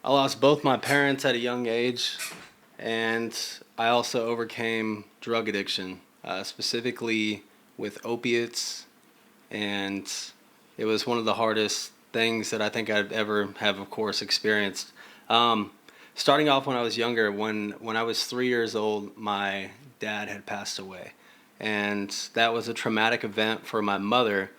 I lost both my parents at a young age, and I also overcame drug addiction, specifically with opiates, and it was one of the hardest things that I think I'd ever have, of course, experienced. Um, Starting off when I was younger, when I was 3 years old, my dad had passed away, and that was a traumatic event for my mother.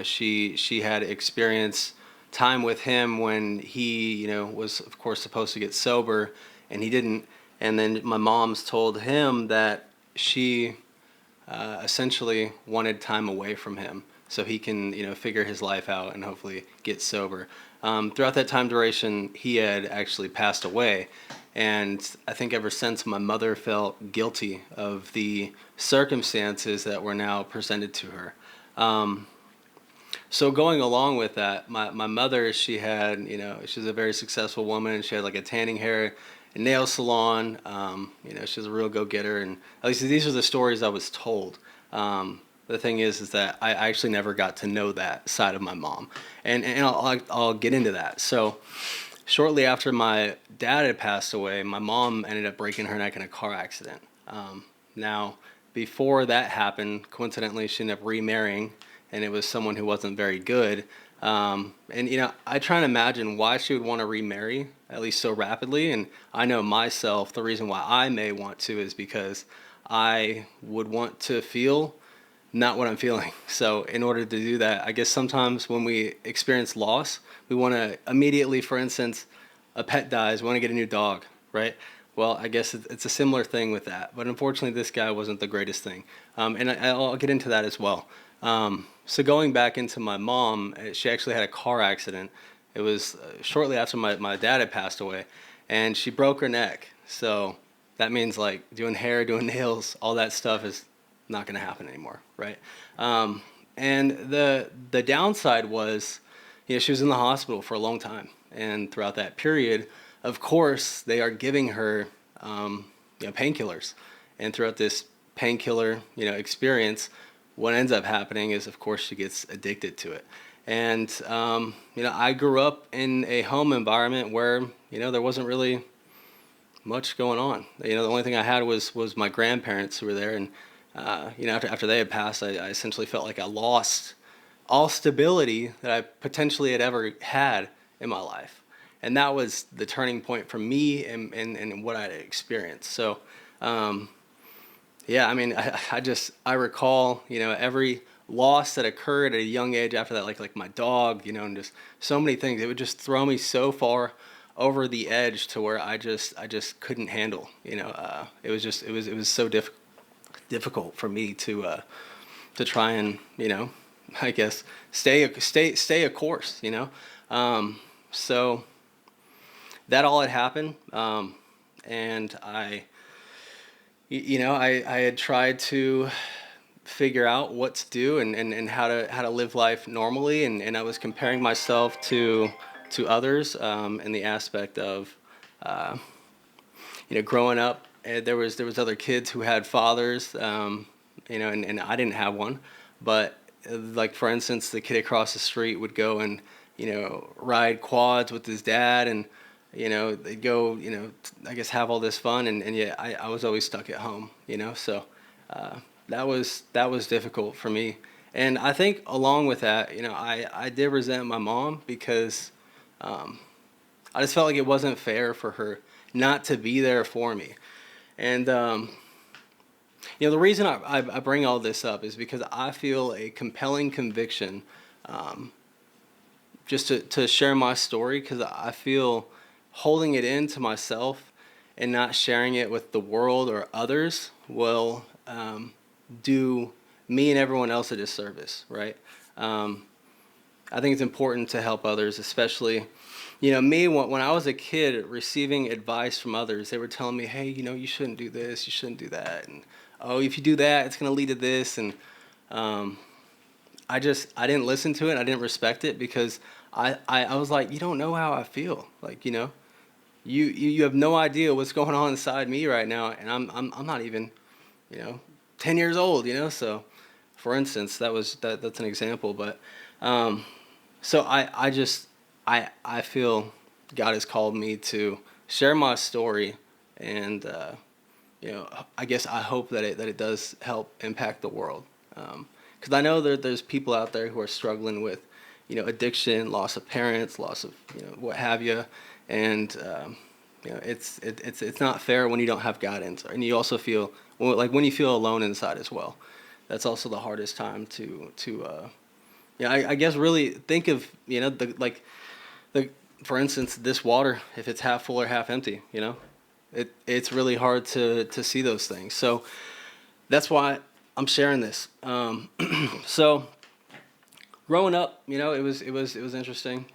She had experienced time with him when he was of course supposed to get sober, and he didn't. And then my mom's told him that she essentially wanted time away from him so he can figure his life out and hopefully get sober. Throughout that time duration, he had actually passed away, and I think ever since my mother felt guilty of the circumstances that were now presented to her. Um, so going along with that, my mother, she had, she's a very successful woman. She had like a tanning hair and nail salon. She's a real go-getter, and at least these are the stories I was told. The thing is that I actually never got to know that side of my mom, and I'll get into that. So shortly after my dad had passed away, my mom ended up breaking her neck in a car accident. Now, before that happened, coincidentally, she ended up remarrying, and it was someone who wasn't very good. I try and imagine why she would want to remarry, at least so rapidly. And I know myself, the reason why I may want to is because I would want to feel not what I'm feeling. So in order to do that, I guess sometimes when we experience loss, we want to immediately, for instance, a pet dies, we want to get a new dog, right? Well, I guess it's a similar thing with that. But unfortunately, this guy wasn't the greatest thing. I'll get into that as well. So going back into my mom, she actually had a car accident. It was shortly after my dad had passed away, and she broke her neck. So that means like doing hair, doing nails, all that stuff is not going to happen anymore, right? And the downside was, she was in the hospital for a long time, and throughout that period, of course, they are giving her painkillers, and throughout this painkiller experience, what ends up happening is, of course, she gets addicted to it. And I grew up in a home environment where there wasn't really much going on. The only thing I had was my grandparents who were there, and after they had passed, I essentially felt like I lost all stability that I potentially had ever had in my life. And that was the turning point for me and what I had experienced. So, yeah, I mean, I recall, every loss that occurred at a young age after that, like my dog, and just so many things. It would just throw me so far over the edge to where I just couldn't handle. It was so difficult for me to try and I guess stay a course. So that all had happened, and I had tried to figure out what to do and how to live life normally, and I was comparing myself to others, in the aspect of uh, growing up. There was other kids who had fathers, and I didn't have one, but like for instance, the kid across the street would go and ride quads with his dad, and they'd go I guess have all this fun, and yet I was always stuck at home, so uh, that was difficult for me. And I think along with that, I did resent my mom because um, I just felt like it wasn't fair for her not to be there for me. And the reason I bring all this up is because I feel a compelling conviction, um, just to share my story, because I feel holding it in to myself and not sharing it with the world or others will do me and everyone else a disservice, right? Um, I think it's important to help others, especially, me, when I was a kid receiving advice from others, they were telling me, hey, you shouldn't do this, you shouldn't do that. And, oh, if you do that, it's going to lead to this. And um, I didn't listen to it. I didn't respect it because I was like, you don't know how I feel. Like, you have no idea what's going on inside me right now. And I'm not even, you know, 10 years old, so for instance, that's an example. But, so I feel God has called me to share my story, and I guess I hope that it does help impact the world. Because I know there's people out there who are struggling with, addiction, loss of parents, loss of what have you, and it's not fair when you don't have guidance, and you also feel like when you feel alone inside as well. That's also the hardest time I guess really think of the for instance, this water, if it's half full or half empty, it's really hard to see those things. So that's why I'm sharing this. So growing up, it was interesting.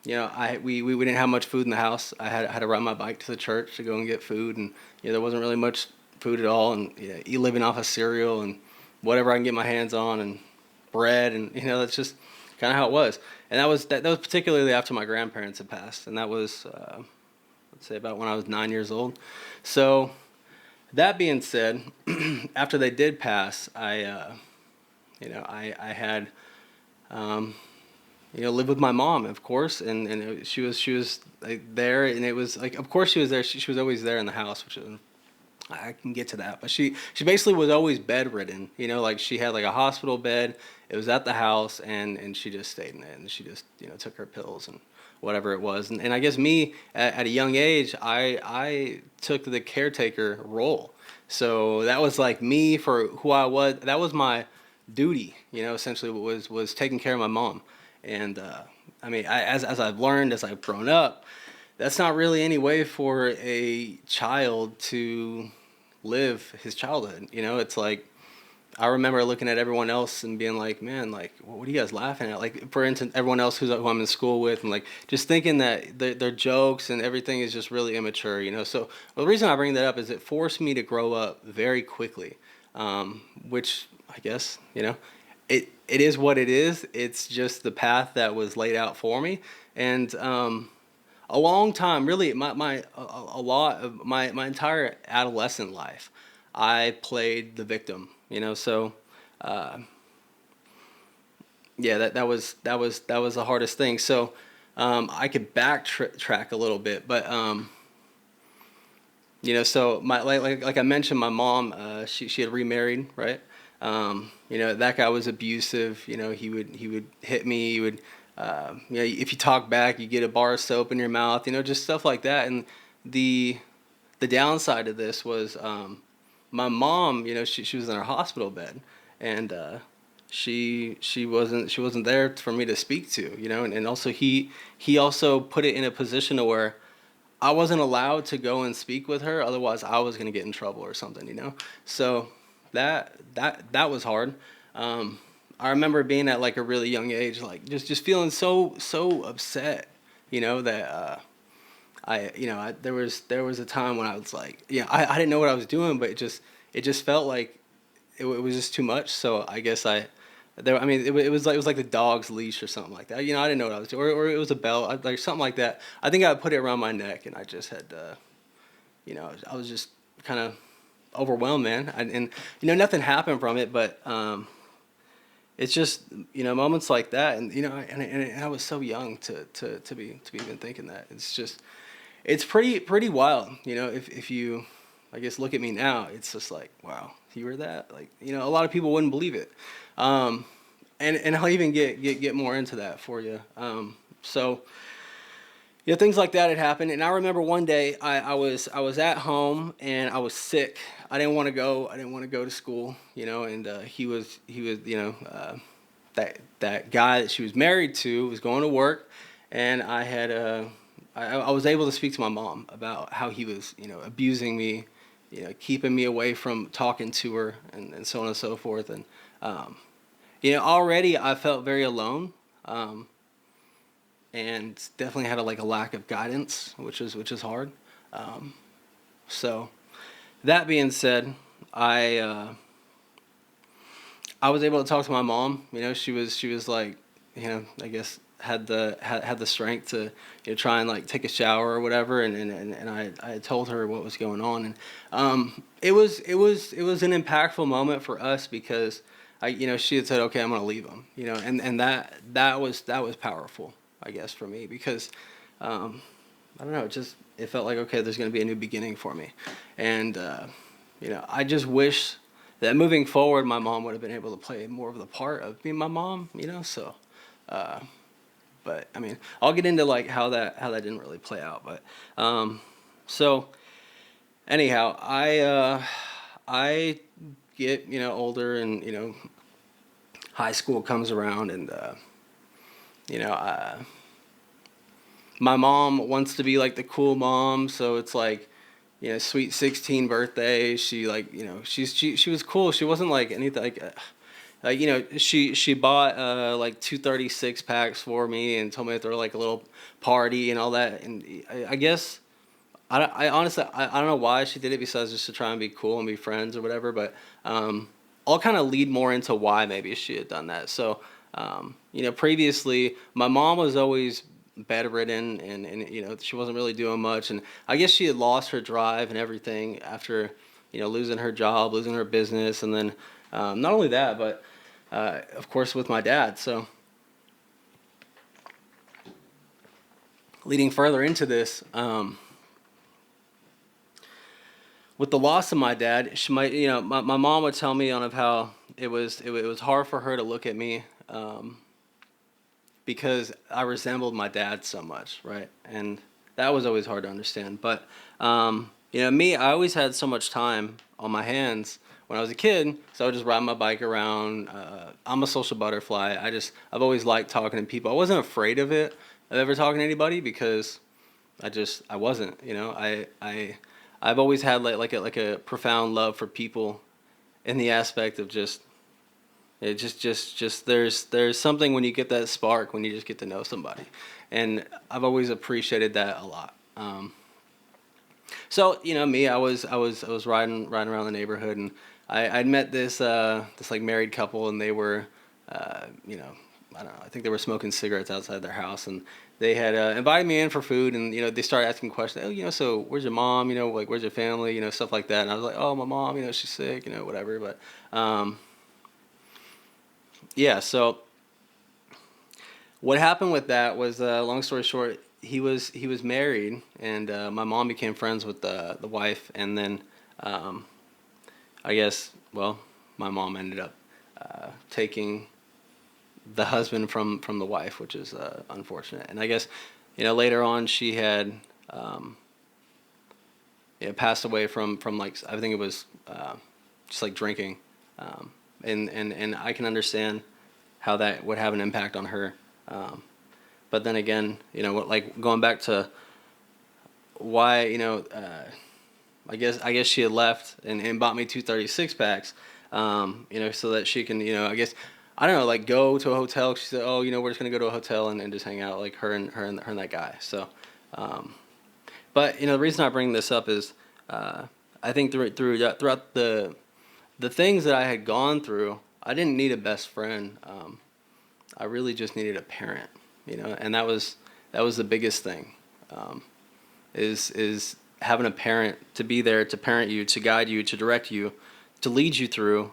We didn't have much food in the house. I had to ride my bike to the church to go and get food, and there wasn't really much food at all, and you living off of cereal and whatever I can get my hands on, and bread, and that's just kind of how it was. And that was particularly after my grandparents had passed, and that was let's say about when I was 9 years old. So that being said, after they did pass, I had lived with my mom, of course, and she was like there, and it was like, of course she was there. She was always there in the house, which is, I can get to that, but she basically was always bedridden. Like she had like a hospital bed. It was at the house, and she just stayed in it, and she just took her pills and whatever it was. And I guess me at a young age, I took the caretaker role. So that was like me for who I was. That was my duty. Essentially was taking care of my mom. And as I've learned, as I've grown up, that's not really any way for a child to live his childhood. It's like, I remember looking at everyone else and being like, man, like, what are you guys laughing at? Like, for instance, everyone else who I'm in school with, and like, just thinking that their jokes and everything is just really immature, So the reason I bring that up is it forced me to grow up very quickly, which I guess, it is what it is. It's just the path that was laid out for me. And a long time, really, a lot of my entire adolescent life, I played the victim. So yeah, that was the hardest thing. So I could backtrack a little bit, but so like I mentioned, my mom, she had remarried, right? That guy was abusive. He would hit me. He would, if you talk back, you get a bar of soap in your mouth. Just stuff like that. And the downside of this was, my mom, she was in her hospital bed, and she wasn't there for me to speak to. And also he also put it in a position to where I wasn't allowed to go and speak with her, otherwise I was gonna get in trouble or something. So that was hard. I remember being at like a really young age, like just feeling so upset, that there was a time when I was like, I didn't know what I was doing, but it just felt like it was just too much. So I guess it was like the dog's leash or something like that. I didn't know what I was doing, or it was a belt, like something like that. I think I put it around my neck, and I just had, I was just kind of overwhelmed, man. And nothing happened from it, but it's just moments like that, and and I was so young to be even thinking that. It's pretty wild. If you, I guess, look at me now, it's just like, wow, you were that, like, a lot of people wouldn't believe it. And I'll even get more into that for you. So things like that had happened, and I remember one day I was at home and I was sick. I didn't want to go to school, and he was that guy that she was married to was going to work, and I was able to speak to my mom about how he was abusing me, keeping me away from talking to her, and so on and so forth. And already I felt very alone. And definitely had a lack of guidance, which is hard. So that being said, I was able to talk to my mom. She was like, I guess had the strength to try and like take a shower or whatever, and I told her what was going on, and it was an impactful moment for us because she had said, okay, I'm gonna leave him, and that was powerful. I guess, for me, because I don't know, it felt like, okay, there's going to be a new beginning for me, and I just wish that moving forward, my mom would have been able to play more of the part of being my mom, so. Uh, but I mean, I'll get into like how that didn't really play out, but so anyhow, I get older, and high school comes around, and you know uh, my mom wants to be like the cool mom, so it's like sweet 16 birthday. She like she was cool. She wasn't like anything like she bought like 236 packs for me and told me to throw like a little party and all that. And I guess I honestly I don't know why she did it besides just to try and be cool and be friends or whatever. But I'll kind of lead more into why maybe she had done that. So previously my mom was always bedridden, and she wasn't really doing much, and I guess she had lost her drive and everything after losing her job, losing her business, and then not only that, but of course with my dad. So leading further into this, with the loss of my dad, she might my mom would tell me of how it was hard for her to look at me, because I resembled my dad so much, right? And that was always hard to understand. But me, I always had so much time on my hands when I was a kid, so I would just ride my bike around. I'm a social butterfly. I've always liked talking to people. I wasn't afraid of ever talking to anybody, because I wasn't. I've always had like a profound love for people, in the aspect of just it just there's something when you get that spark, when you just get to know somebody, and I've always appreciated that a lot. So me, I was riding around the neighborhood, and I'd met this like married couple, and they were I don't know, I think they were smoking cigarettes outside their house, and they had invited me in for food, and they started asking questions. Oh, so where's your mom? Like where's your family? Stuff like that. And I was like, oh, my mom, she's sick, whatever. But yeah, so what happened with that was, long story short, he was married, and my mom became friends with the wife, and then um, I guess, well, my mom ended up taking the husband from the wife, which is unfortunate. And I guess later on she had passed away from like, I think it was just like drinking, and I can understand how that would have an impact on her. But then again, like going back to why, I guess she had left and bought me 236 packs, so that she can, I guess, I don't know, like go to a hotel. She said, oh, we're just gonna go to a hotel and just hang out, like her and that guy. So, but the reason I bring this up is, I think throughout the things that I had gone through, I didn't need a best friend. I really just needed a parent, and that was the biggest thing, is having a parent to be there to parent you, to guide you, to direct you, to lead you through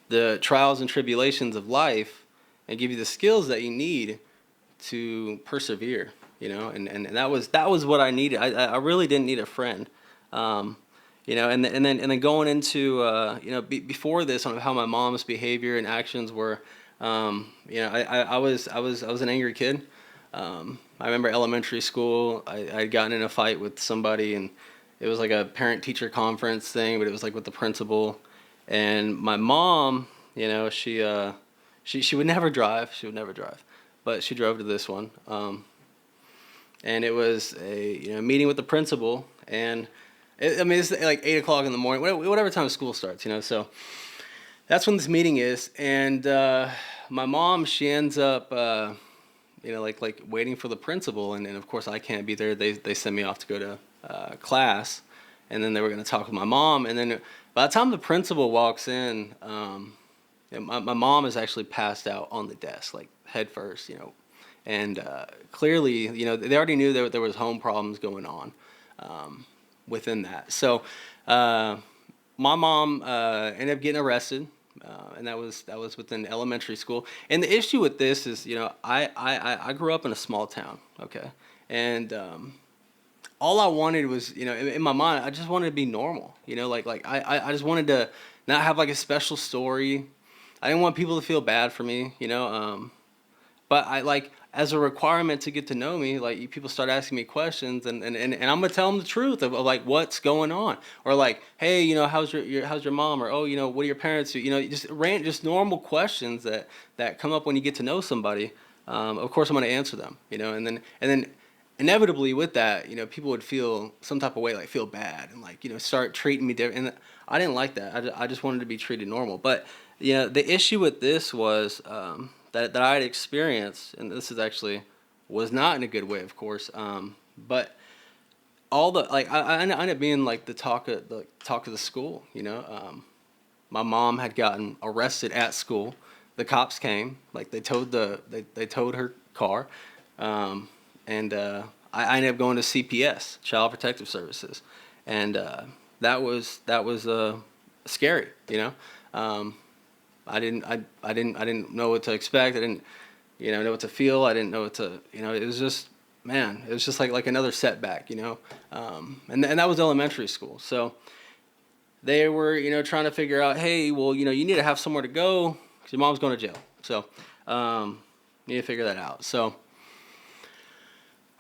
the trials and tribulations of life, and give you the skills that you need to persevere. And that was what I needed. I really didn't need a friend. And then going into before this, on how my mom's behavior and actions were. I was an angry kid. I remember elementary school. I'd gotten in a fight with somebody, and it was like a parent-teacher conference thing, but it was like with the principal. And my mom, she would never drive. She would never drive, but she drove to this one. And it was a meeting with the principal, and it's like 8 o'clock in the morning, whatever time school starts. So that's when this meeting is, and my mom, she ends up like waiting for the principal, and of course I can't be there. They send me off to go to class, and then they were going to talk with my mom, and then by the time the principal walks in, my mom is actually passed out on the desk, like head first, and clearly, they already knew that there was home problems going on within that. So my mom ended up getting arrested and that was within elementary school. And the issue with this is, I grew up in a small town, okay, and all I wanted was, in my mind, I just wanted to be normal, I just wanted to not have like a special story. I didn't want people to feel bad for me, but I like as a requirement to get to know me, like people start asking me questions, and I'm gonna tell them the truth of like what's going on, or like, hey, how's your mom, or oh, what do your parents do, just normal questions that come up when you get to know somebody. Of course, I'm gonna answer them, and then inevitably with that, people would feel some type of way, like feel bad, and like start treating me different. And I didn't like that. I just wanted to be treated normal. But the issue with this was that I had experienced, and this is actually was not in a good way, of course. But all the like I ended up being like the talk of the school. My mom had gotten arrested at school. The cops came, like they towed her car, and I ended up going to CPS, Child Protective Services, and that was scary. I didn't know what to expect. I didn't know what to feel. I didn't know what to it was just, man, it was just like another setback. And that was elementary school. So they were trying to figure out, hey, well, you need to have somewhere to go because your mom's going to jail. So you need to figure that out. So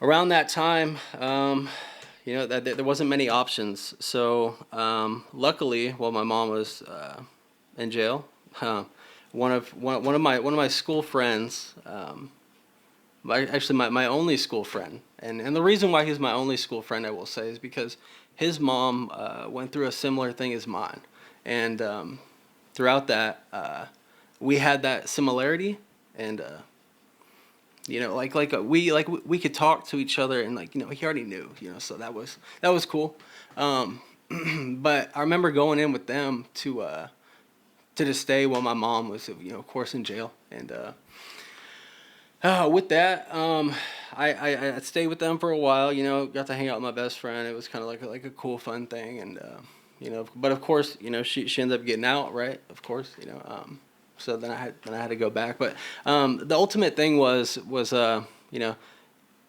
around that time, that there wasn't many options. So luckily, while my mom was in jail, one of my school friends, my only school friend, and the reason why he's my only school friend, I will say, is because his mom went through a similar thing as mine, and throughout that, we had that similarity, and we could talk to each other, and he already knew, so that was cool. But I remember going in with them to stay while my mom was, of course, in jail, and with that, I stayed with them for a while. Got to hang out with my best friend. It was kind of like a cool, fun thing, and but of course, she ended up getting out, right? Of course, so then I had to go back. But the ultimate thing was the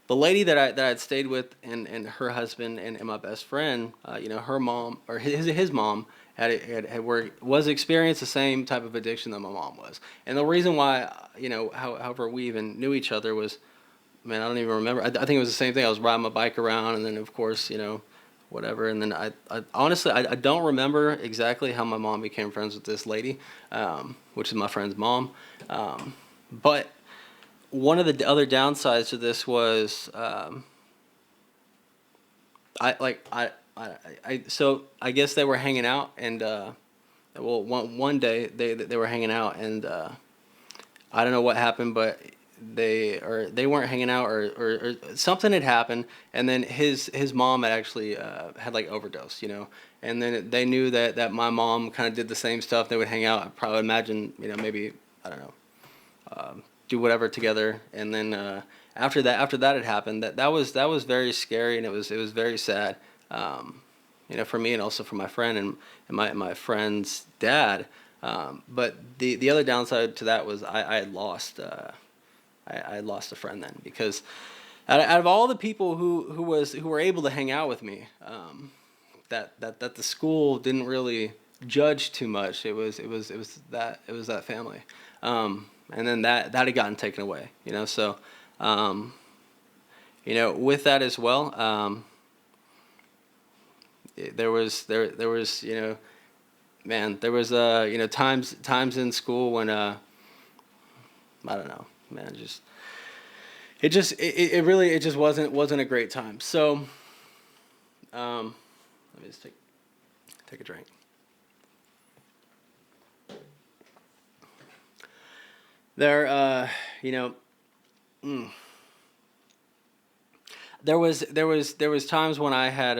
lady that I'd stayed with, and her husband, and my best friend, her mom, or his mom was experienced the same type of addiction that my mom was. And the reason why, however we even knew each other was, man, I don't even remember. I think it was the same thing. I was riding my bike around, and then of course, whatever. And then I honestly, I don't remember exactly how my mom became friends with this lady, which is my friend's mom. But one of the other downsides to this was, so I guess they were hanging out, and well, one day they were hanging out, and I don't know what happened, but they weren't hanging out, or something had happened, and then his mom had actually had like overdose, and then they knew that my mom kind of did the same stuff. They would hang out. I probably imagine, maybe, I don't know, do whatever together, and then after that had happened, that was very scary, and it was very sad, for me, and also for my friend, and my friend's dad. But the other downside to that was I had lost I had lost a friend then, because out of all the people who were able to hang out with me, that the school didn't really judge too much. It was that family. And then that had gotten taken away, so with that as well, there was man, there was times in school when I don't know, man, it really just wasn't a great time. So let me just take a drink. There, there was times when I had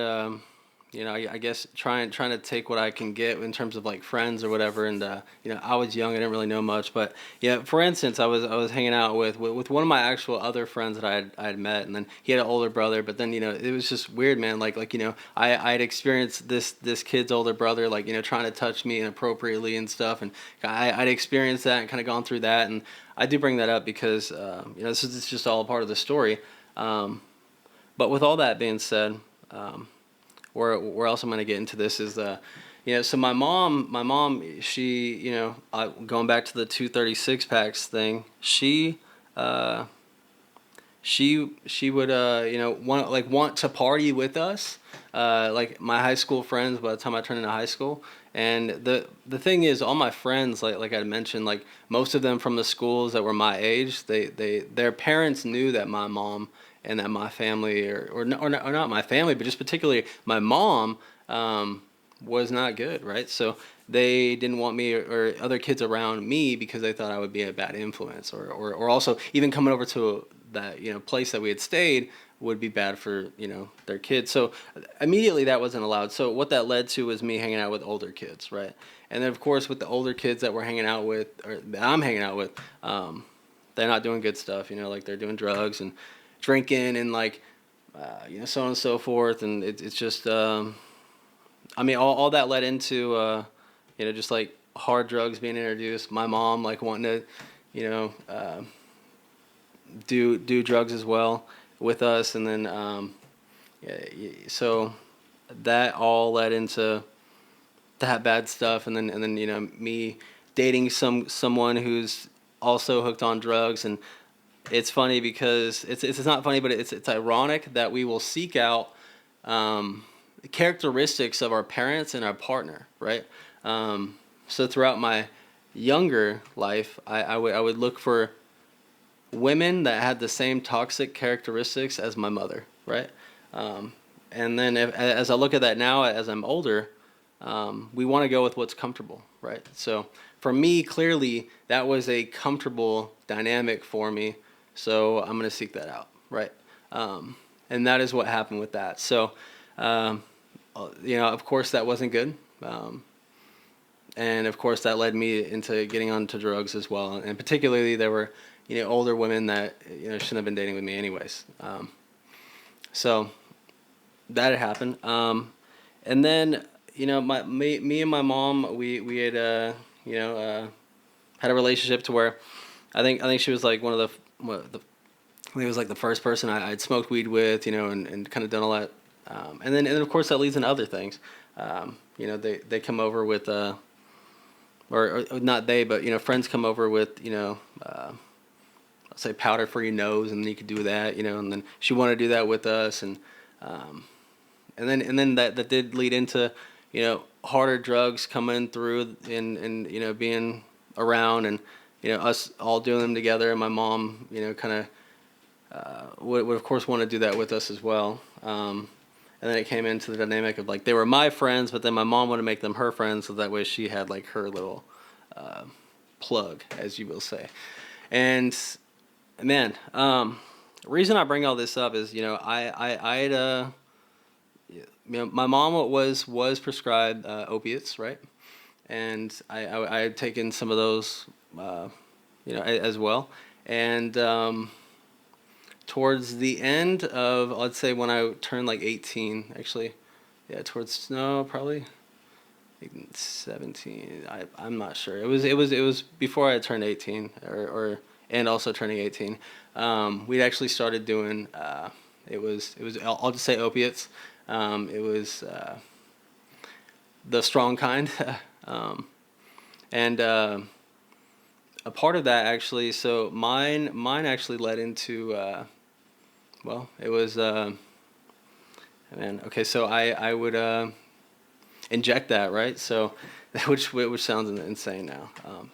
I guess trying to take what I can get in terms of like friends or whatever. And I was young, I didn't really know much, but yeah. For instance, I was hanging out with one of my actual other friends that I had met, and then he had an older brother. But then it was just weird, man. I had experienced this kid's older brother, like trying to touch me inappropriately and stuff, and I'd experienced that and kind of gone through that. And I do bring that up because this is just all a part of the story. But with all that being said. Where else I'm going to get into this is so my mom, she, going back to the 236 packs thing, uh, she would, want to party with us, like my high school friends by the time I turned into high school. And the thing is, all my friends, like I mentioned, like most of them from the schools that were my age, their parents knew that my mom and that my family, or not my family, but just particularly my mom, was not good, right? So they didn't want me or other kids around me because they thought I would be a bad influence, or also even coming over to that place that we had stayed would be bad for their kids. So immediately that wasn't allowed. So what that led to was me hanging out with older kids, right? And then of course with the older kids that we're hanging out with, or that I'm hanging out with, they're not doing good stuff. Like they're doing drugs and drinking and like so on and so forth. And it's just all that led into just like hard drugs being introduced. My mom like wanting to do drugs as well with us. And then so that all led into that bad stuff. And then me dating someone who's also hooked on drugs. And it's funny because it's not funny, but it's ironic that we will seek out characteristics of our parents and our partner, right? So throughout my younger life, I would look for women that had the same toxic characteristics as my mother, right? And then as I look at that now, as I'm older, we want to go with what's comfortable, right? So for me, clearly, that was a comfortable dynamic for me. So I'm going to seek that out, right? And that is what happened with that. So, of course, that wasn't good. And of course, that led me into getting onto drugs as well. And particularly, there were older women that shouldn't have been dating with me anyways. So that had happened. And then me and my mom, we had had a relationship to where I think she was like one of the I think it was like the first person I'd smoked weed with, and kind of done all that. And then of course that leads into other things. They come over with or not they, but friends come over with let's say powder for your nose, and then you could do that, and then she wanted to do that with us. And then that did lead into harder drugs coming through, and being around, and us all doing them together. And my mom kind of would of course want to do that with us as well. And then it came into the dynamic of like they were my friends, but then my mom wanted to make them her friends, so that way she had like her little plug, as you will say. And man, reason I bring all this up is I had my mom was prescribed opiates, right? And I had taken some of those as well. And towards the end of, let's say when I turned like 18, actually, yeah, probably 17. I'm not sure. It was before I turned 18, and also turning 18. We'd actually started doing it was I'll just say opiates. It was the strong kind, and a part of that actually. So mine actually led into it was okay. So I would inject that, right? So which sounds insane now,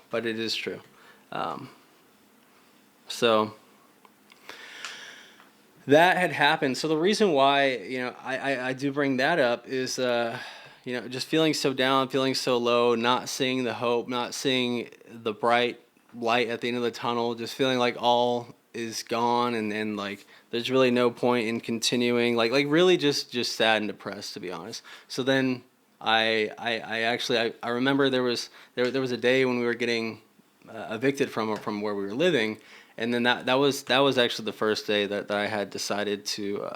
but it is true. So that had happened. So the reason why I do bring that up is just feeling so down, feeling so low, not seeing the hope, not seeing the bright light at the end of the tunnel, just feeling like all is gone, and like there's really no point in continuing, like really just sad and depressed, to be honest. So then I actually I remember there was a day when we were getting evicted from where we were living, and then that was actually the first day that I had decided to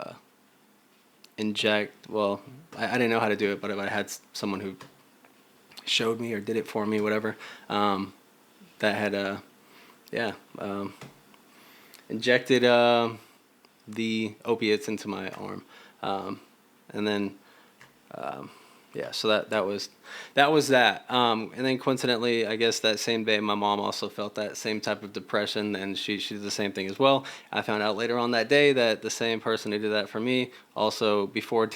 inject. Well, I didn't know how to do it, but I had someone who showed me or did it for me, whatever. That had yeah, injected the opiates into my arm, and then yeah, so that was that. And then coincidentally, I guess that same day, my mom also felt that same type of depression, and she did the same thing as well. I found out later on that day that the same person who did that for me also before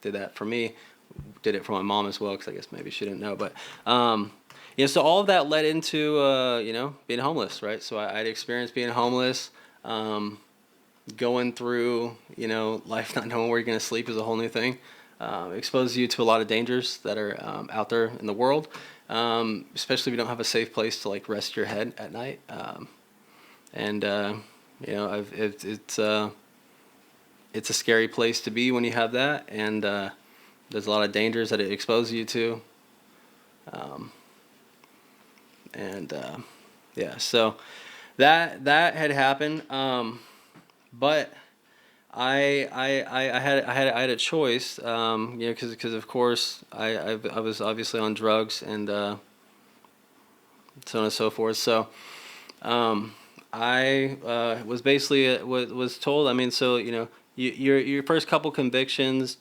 did that for me, did it for my mom as well, because I guess maybe she didn't know, but. So all of that led into being homeless, right? So I'd experienced being homeless, going through life not knowing where you're gonna sleep is a whole new thing. Exposes you to a lot of dangers that are out there in the world, especially if you don't have a safe place to like rest your head at night. And it's a scary place to be when you have that, and there's a lot of dangers that it exposes you to. And yeah, so that had happened, but I had a choice, because of course I was obviously on drugs and so on and so forth. So I was basically was told. I mean, so your first couple convictions,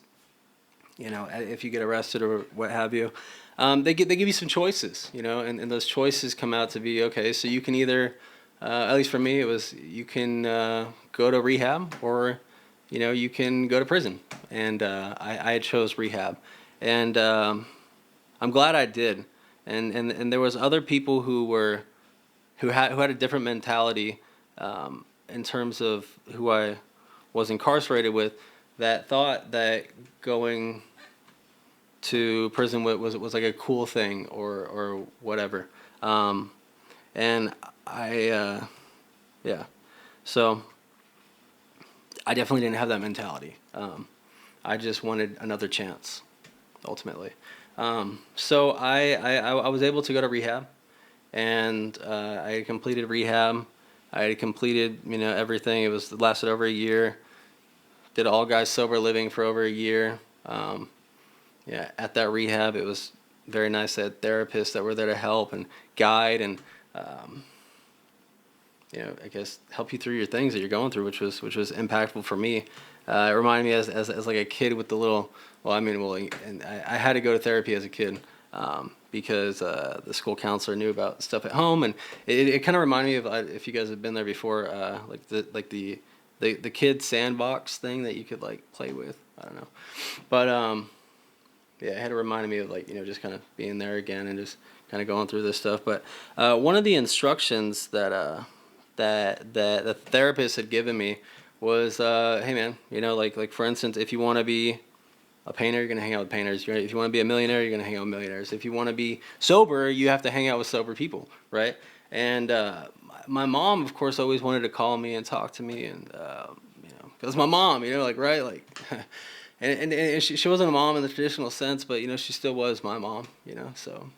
if you get arrested or what have you, they give you some choices, and those choices come out to be, okay, so you can either, at least for me, it was you can go to rehab, or you can go to prison, and I chose rehab, and I'm glad I did, and there was other people who had a different mentality, in terms of who I was incarcerated with, that thought that going to prison was like a cool thing, or whatever, and yeah, so I definitely didn't have that mentality. I just wanted another chance, ultimately. So I was able to go to rehab, and I had completed rehab. I had completed everything. It lasted over a year. Did all guys sober living for over a year. Yeah, at that rehab, it was very nice. I had therapists that were there to help and guide, and I guess help you through your things that you're going through, which was impactful for me. It reminded me as like a kid with the little. And I had to go to therapy as a kid, because the school counselor knew about stuff at home, and it kind of reminded me of, if you guys have been there before, like the kid sandbox thing that you could like play with. I don't know, but yeah, it had reminded me of just kind of being there again and just kind of going through this stuff. But one of the instructions that the therapist had given me was, hey man, like for instance, if you want to be a painter, you're gonna hang out with painters. If you want to be a millionaire, you're gonna hang out with millionaires. If you want to be sober, you have to hang out with sober people, right? And my mom, of course, always wanted to call me and talk to me, and because my mom, right, like. And she wasn't a mom in the traditional sense, but she still was my mom, so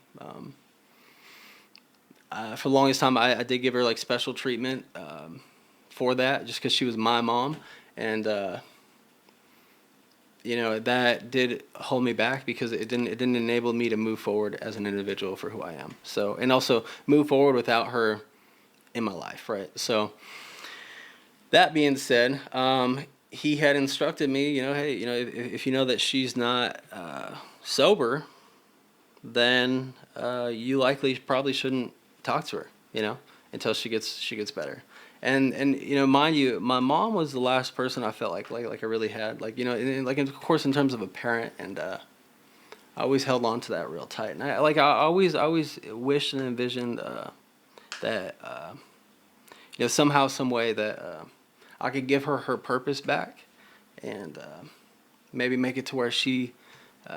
for the longest time I did give her like special treatment, for that, just because she was my mom, and that did hold me back, because it didn't enable me to move forward as an individual for who I am, so, and also move forward without her in my life, right? So that being said, he had instructed me, hey, if you know that she's not sober, then you likely probably shouldn't talk to her, until she gets better. And mind you, my mom was the last person I felt like I really had, like of course in terms of a parent, and I always held on to that real tight, and I always wished and envisioned that somehow, some way that I could give her her purpose back, and maybe make it to where she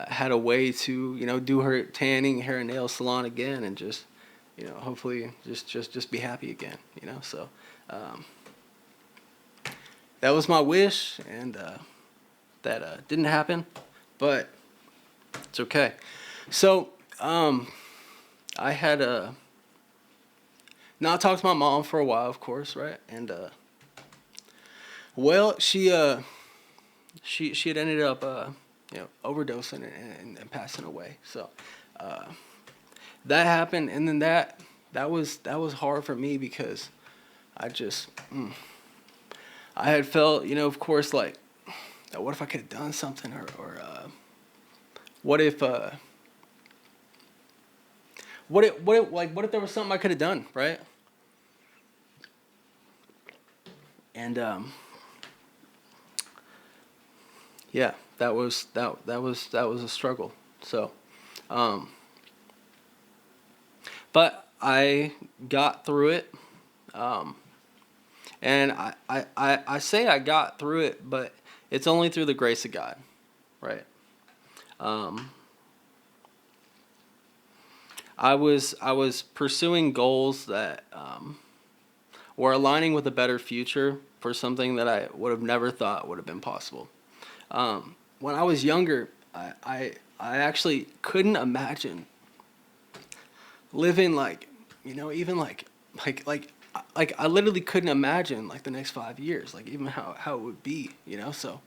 had a way to do her tanning, hair and nail salon again, and just hopefully just be happy again. So that was my wish, and that didn't happen, but it's okay. So I had not talked to my mom for a while, of course, right? And well, she had ended up overdosing and passing away. So that happened, and then that was hard for me because I just I had felt, of course, like, what if I could have done something, or what if what if there was something I could have done, right? And yeah, that was a struggle. So, um, but I got through it. Um, and I say I got through it, but it's only through the grace of God, right? Um, I was pursuing goals that were aligning with a better future for something that I would have never thought would have been possible. When I was younger, I actually couldn't imagine living like, even like I literally couldn't imagine like the next 5 years, like even how it would be, So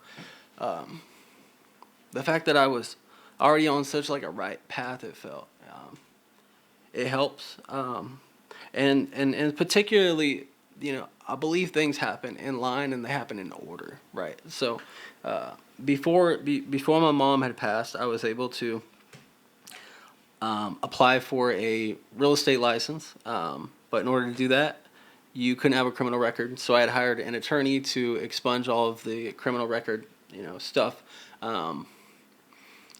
the fact that I was already on such like a right path, it felt, it helps, and particularly, I believe things happen in line and they happen in order, right? So before my mom had passed, I was able to apply for a real estate license. But in order to do that, you couldn't have a criminal record. So I had hired an attorney to expunge all of the criminal record, stuff. Um,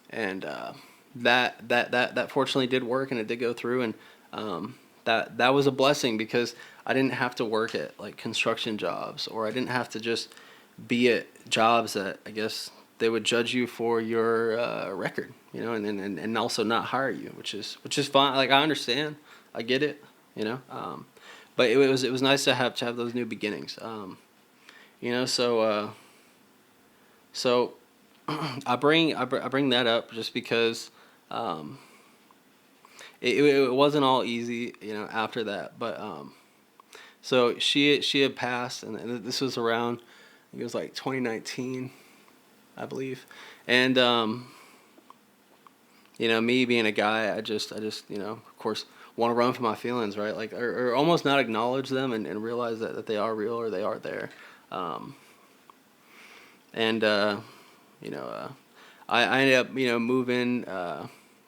and that fortunately did work, and it did go through. And that was a blessing because I didn't have to work at like construction jobs, or I didn't have to just be at jobs that I guess they would judge you for your record, and also not hire you, which is fine. Like I understand, I get it, but it was nice to have those new beginnings, so I bring that up just because um, it wasn't all easy, after that, but so she had passed, and this was around, I think it was like 2019, I believe. And me being a guy, I just of course want to run from my feelings, right? Like, or almost not acknowledge them, and realize that they are real, or they are there. Um, and you know, uh, I ended up moving.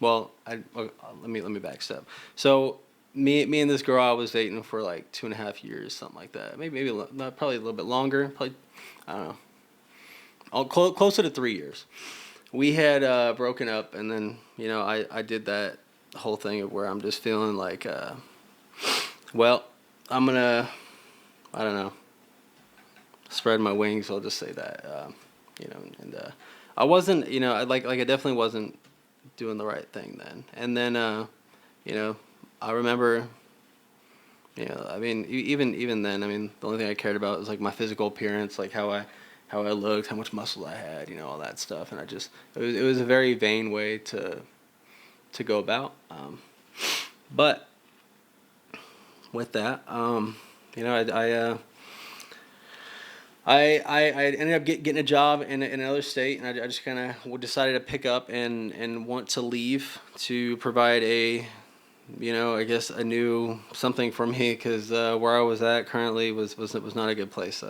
Well, let me back step. So me and this girl I was dating for like 2.5 years, something like that. Not probably a little bit longer. Probably, I don't know. Closer to 3 years. We had broken up, and then I did that whole thing of where I'm just feeling like, well, I'm gonna, I don't know, spread my wings. I'll just say that, and I wasn't, I definitely wasn't doing the right thing then. And then, you know, I remember, I mean, even then, I mean, the only thing I cared about was like my physical appearance, like how I looked, how much muscle I had, all that stuff. And it was a very vain way to go about. But with that, I ended up getting a job in another state, and I just kind of decided to pick up and want to leave to provide I guess a new something for me, because where I was at currently was not a good place.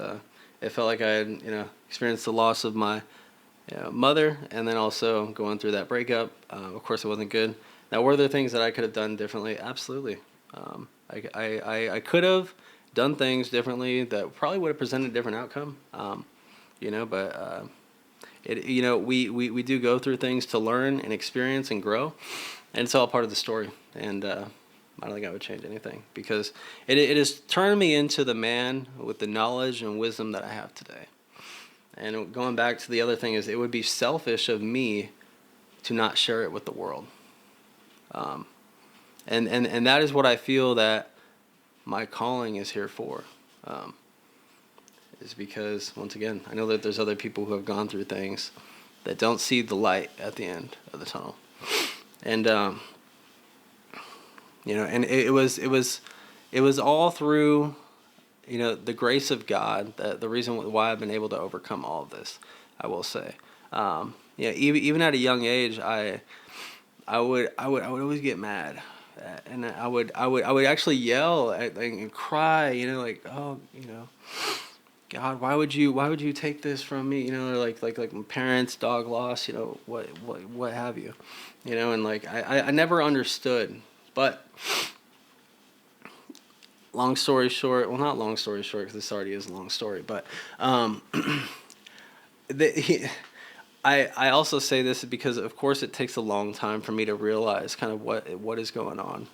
It felt like I had experienced the loss of my mother, and then also going through that breakup. Of course, it wasn't good. Now, were there things that I could have done differently? Absolutely. I could have done things differently that probably would have presented a different outcome. But we do go through things to learn and experience and grow, and it's all part of the story. And I don't think I would change anything, because it has turned me into the man with the knowledge and wisdom that I have today. And going back to the other thing is, it would be selfish of me to not share it with the world. Um, and that is what I feel that my calling is here for. Um, is because, once again, I know that there's other people who have gone through things that don't see the light at the end of the tunnel. And and it was all through, the grace of God, the reason why I've been able to overcome all of this, I will say. Even at a young age, I would always get mad, and I would actually yell and cry, like, oh, God, why would you take this from me, or like my parents, dog loss, what have you, and like I never understood, but long story short, well, not long story short, because this already is a long story, but the, I also say this because, of course, it takes a long time for me to realize kind of what is going on,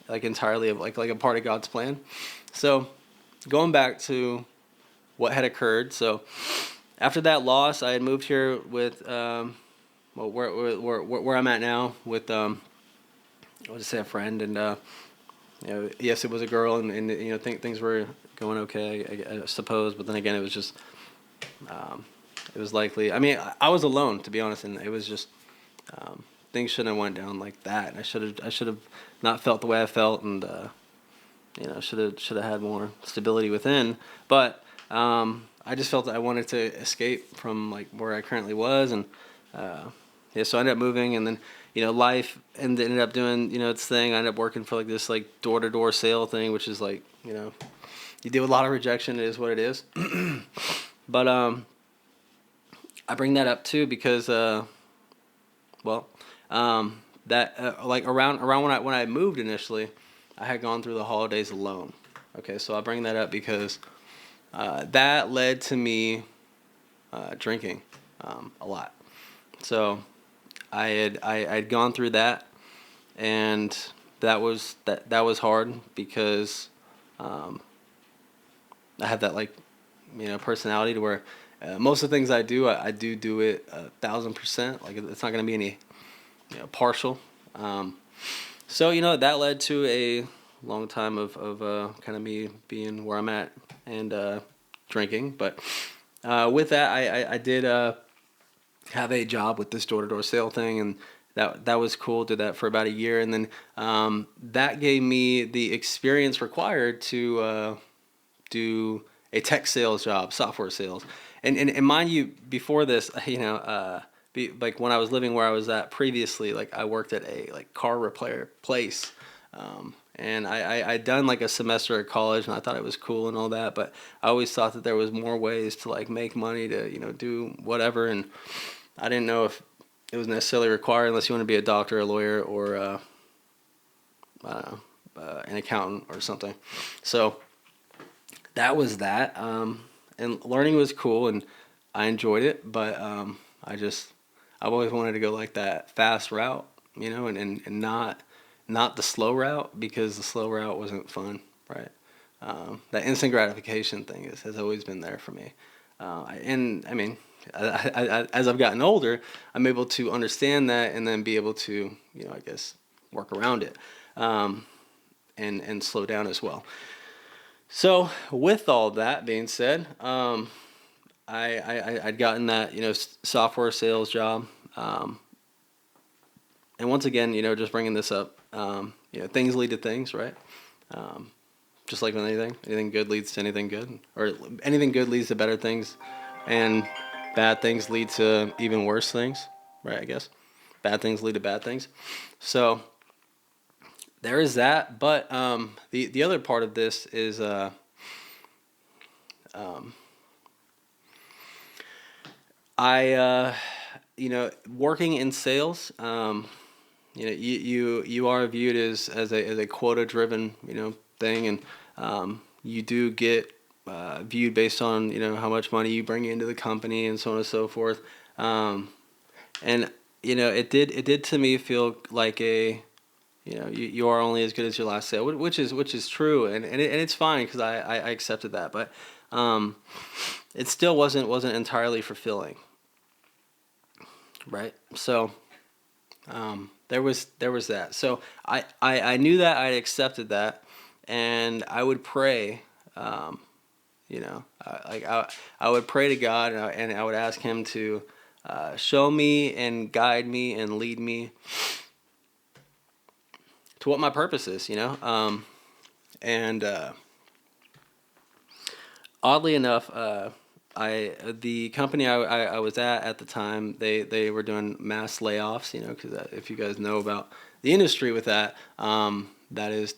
like entirely of like a part of God's plan. So, going back to what had occurred. So, after that loss, I had moved here with where I'm at now with I'll just say a friend, and yes, it was a girl, and things were going okay, I suppose, but then again, it was just. It was likely. I mean, I was alone, to be honest, and it was just things shouldn't have went down like that. I should have not felt the way I felt, and should have had more stability within. But I just felt that I wanted to escape from like where I currently was, and so I ended up moving, and then life ended up doing its thing. I ended up working for like this like door to door sale thing, which is like you deal with a lot of rejection. It is what it is. But I bring that up too because like around when I moved initially, I had gone through the holidays alone. Okay, so I bring that up because that led to me drinking a lot. So I'd gone through that, and that was hard because I have that like personality to where most of the things I do, I do it 1,000%. Like it's not going to be any partial. So that led to a long time of kind of me being where I'm at and drinking. But with that, I did have a job with this door to door sale thing, and that was cool. Did that for about a year, and then that gave me the experience required to do a tech sales job, software sales. And mind you, before this, like when I was living where I was at previously, like I worked at a like car repair place, and I'd done like a semester at college, and I thought it was cool and all that, but I always thought that there was more ways to like make money to do whatever, and I didn't know if it was necessarily required unless you want to be a doctor, a lawyer, or I don't know, an accountant or something. So that was that. And learning was cool, and I enjoyed it, but I've always wanted to go like that fast route, and not the slow route, because the slow route wasn't fun, right? That instant gratification thing has always been there for me, and I mean, as I've gotten older, I'm able to understand that and then be able to, I guess, work around it, and slow down as well. So with all that being said, I'd gotten that software sales job, and once again, just bringing this up, things lead to things, right? Um, just like with anything good leads to anything good, or anything good leads to better things, and bad things lead to even worse things, right? I guess bad things lead to bad things. So there is that, but the other part of this is um, I working in sales. You are viewed as a quota driven thing, and you do get viewed based on how much money you bring into the company and so on and so forth. And it did to me feel like you are only as good as your last sale, which is true, and it's fine because I accepted that, but it still wasn't entirely fulfilling, right? So there was that. So I knew that I accepted that, and I would pray I would pray to God, and I would ask Him to show me and guide me and lead me to what my purpose is, and oddly enough, I the company I was at the time, they were doing mass layoffs, because if you guys know about the industry with that, that is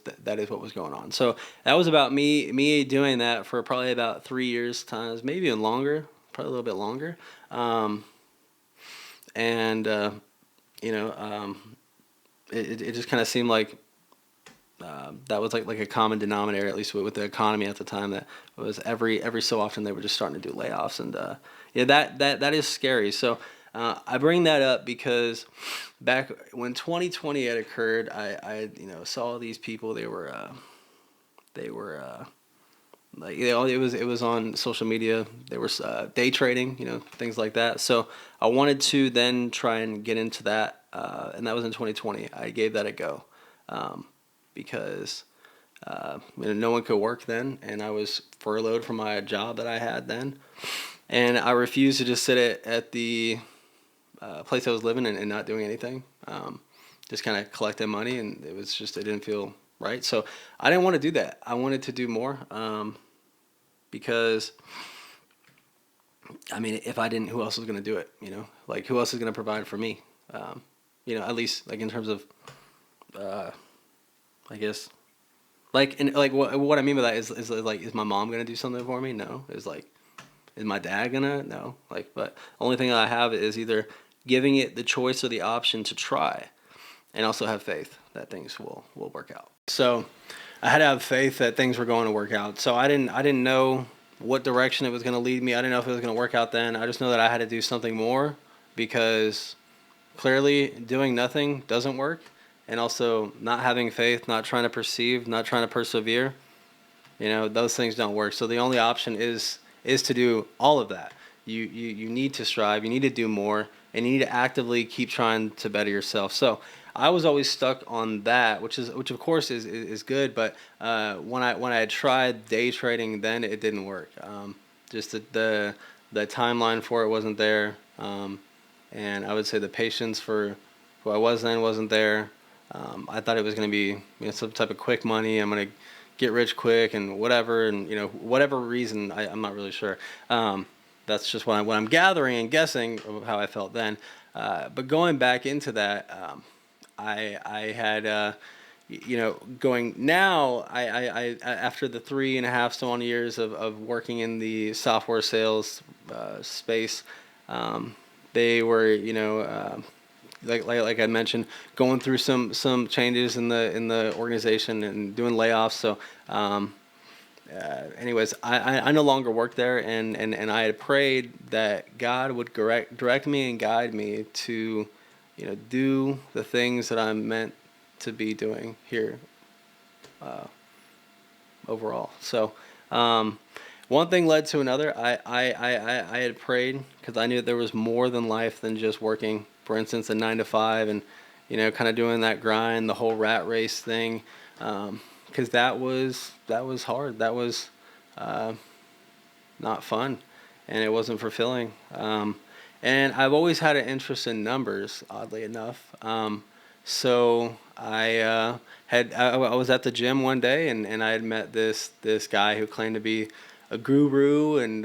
what was going on. So that was about me doing that for probably about 3 years times, maybe even longer, probably a little bit longer, and you know it just kind of seemed like that was like a common denominator, at least with the economy at the time. That was every so often they were just starting to do layoffs, and yeah, that is scary. So I bring that up because back when 2020 had occurred, I saw these people. They were like it was on social media. They were day trading, things like that. So I wanted to then try and get into that, and that was in 2020. I gave that a go. Because no one could work then, and I was furloughed from my job that I had then, and I refused to just sit at the place I was living in and not doing anything, just kind of collecting money, and it didn't feel right. So I didn't want to do that. I wanted to do more, because I mean, if I didn't, who else was going to do it? Like who else is going to provide for me? At least like in terms of. I guess, what I mean by that is like, is my mom gonna do something for me? No. Is my dad gonna? No. But only thing I have is either giving it the choice or the option to try, and also have faith that things will work out. So I had to have faith that things were going to work out. So I didn't know what direction it was gonna lead me. I didn't know if it was gonna work out then. I just know that I had to do something more, because clearly doing nothing doesn't work, and also not having faith, not trying to perceive, not trying to persevere, those things don't work. So the only option is to do all of that. You need to strive, you need to do more, and you need to actively keep trying to better yourself. So I was always stuck on that, which of course is good, but when I had tried day trading, then it didn't work. Just the timeline for it wasn't there, and I would say the patience for who I was then wasn't there. I thought it was going to be some type of quick money. I'm going to get rich quick and whatever, and whatever reason, I'm not really sure. That's just what I'm gathering and guessing of how I felt then. But going back into that, I had going now. I after the 3.5 so on years of working in the software sales space, they were like I mentioned, going through some changes in the organization and doing layoffs. So, anyways, I no longer work there, and I had prayed that God would direct me and guide me to, do the things that I'm meant to be doing here, overall. So, one thing led to another. I had prayed because I knew there was more than life than just working, for instance, a 9 to 5, and kind of doing that grind, the whole rat race thing, because that was hard. That was not fun, and it wasn't fulfilling. And I've always had an interest in numbers, oddly enough. So I was at the gym one day, and I had met this guy who claimed to be a guru, and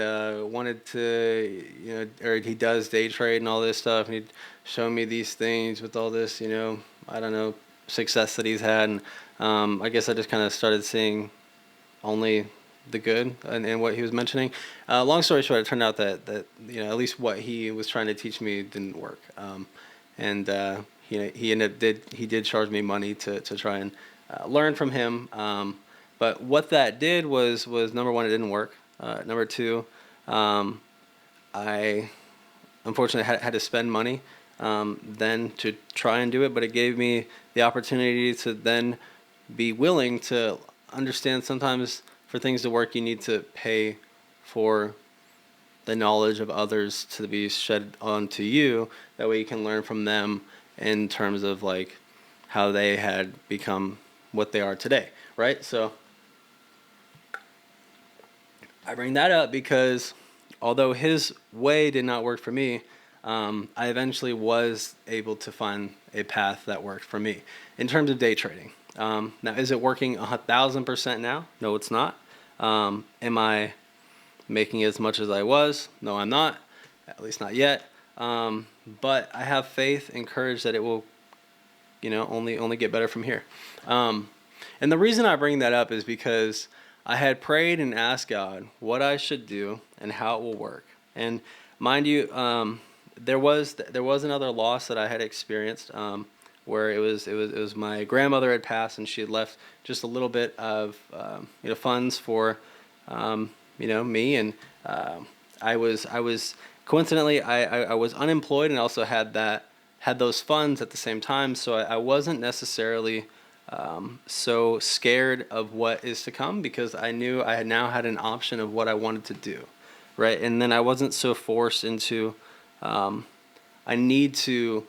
wanted to, or he does day trade and all this stuff, and he'd show me these things with all this, I don't know, success that he's had, and I guess I just kind of started seeing only the good and what he was mentioning. Long story short, it turned out that at least what he was trying to teach me didn't work, and he did charge me money to try and learn from him. But what that did was number one, it didn't work. Number two, I unfortunately had to spend money then to try and do it, but it gave me the opportunity to then be willing to understand sometimes for things to work, you need to pay for the knowledge of others to be shed onto you. That way you can learn from them in terms of like how they had become what they are today, right? So I bring that up because although his way did not work for me, I eventually was able to find a path that worked for me in terms of day trading. Now, is it working 1,000% now? No, it's not. Am I making as much as I was? No, I'm not. At least not yet. But I have faith and courage that it will, only get better from here. And the reason I bring that up is because I had prayed and asked God what I should do and how it will work. And mind you, there was another loss that I had experienced, where it was my grandmother had passed, and she had left just a little bit of funds for me, and I was coincidentally I was unemployed and also had those funds at the same time, so I wasn't necessarily so scared of what is to come, because I knew I had now had an option of what I wanted to do, right? And then I wasn't so forced into I need to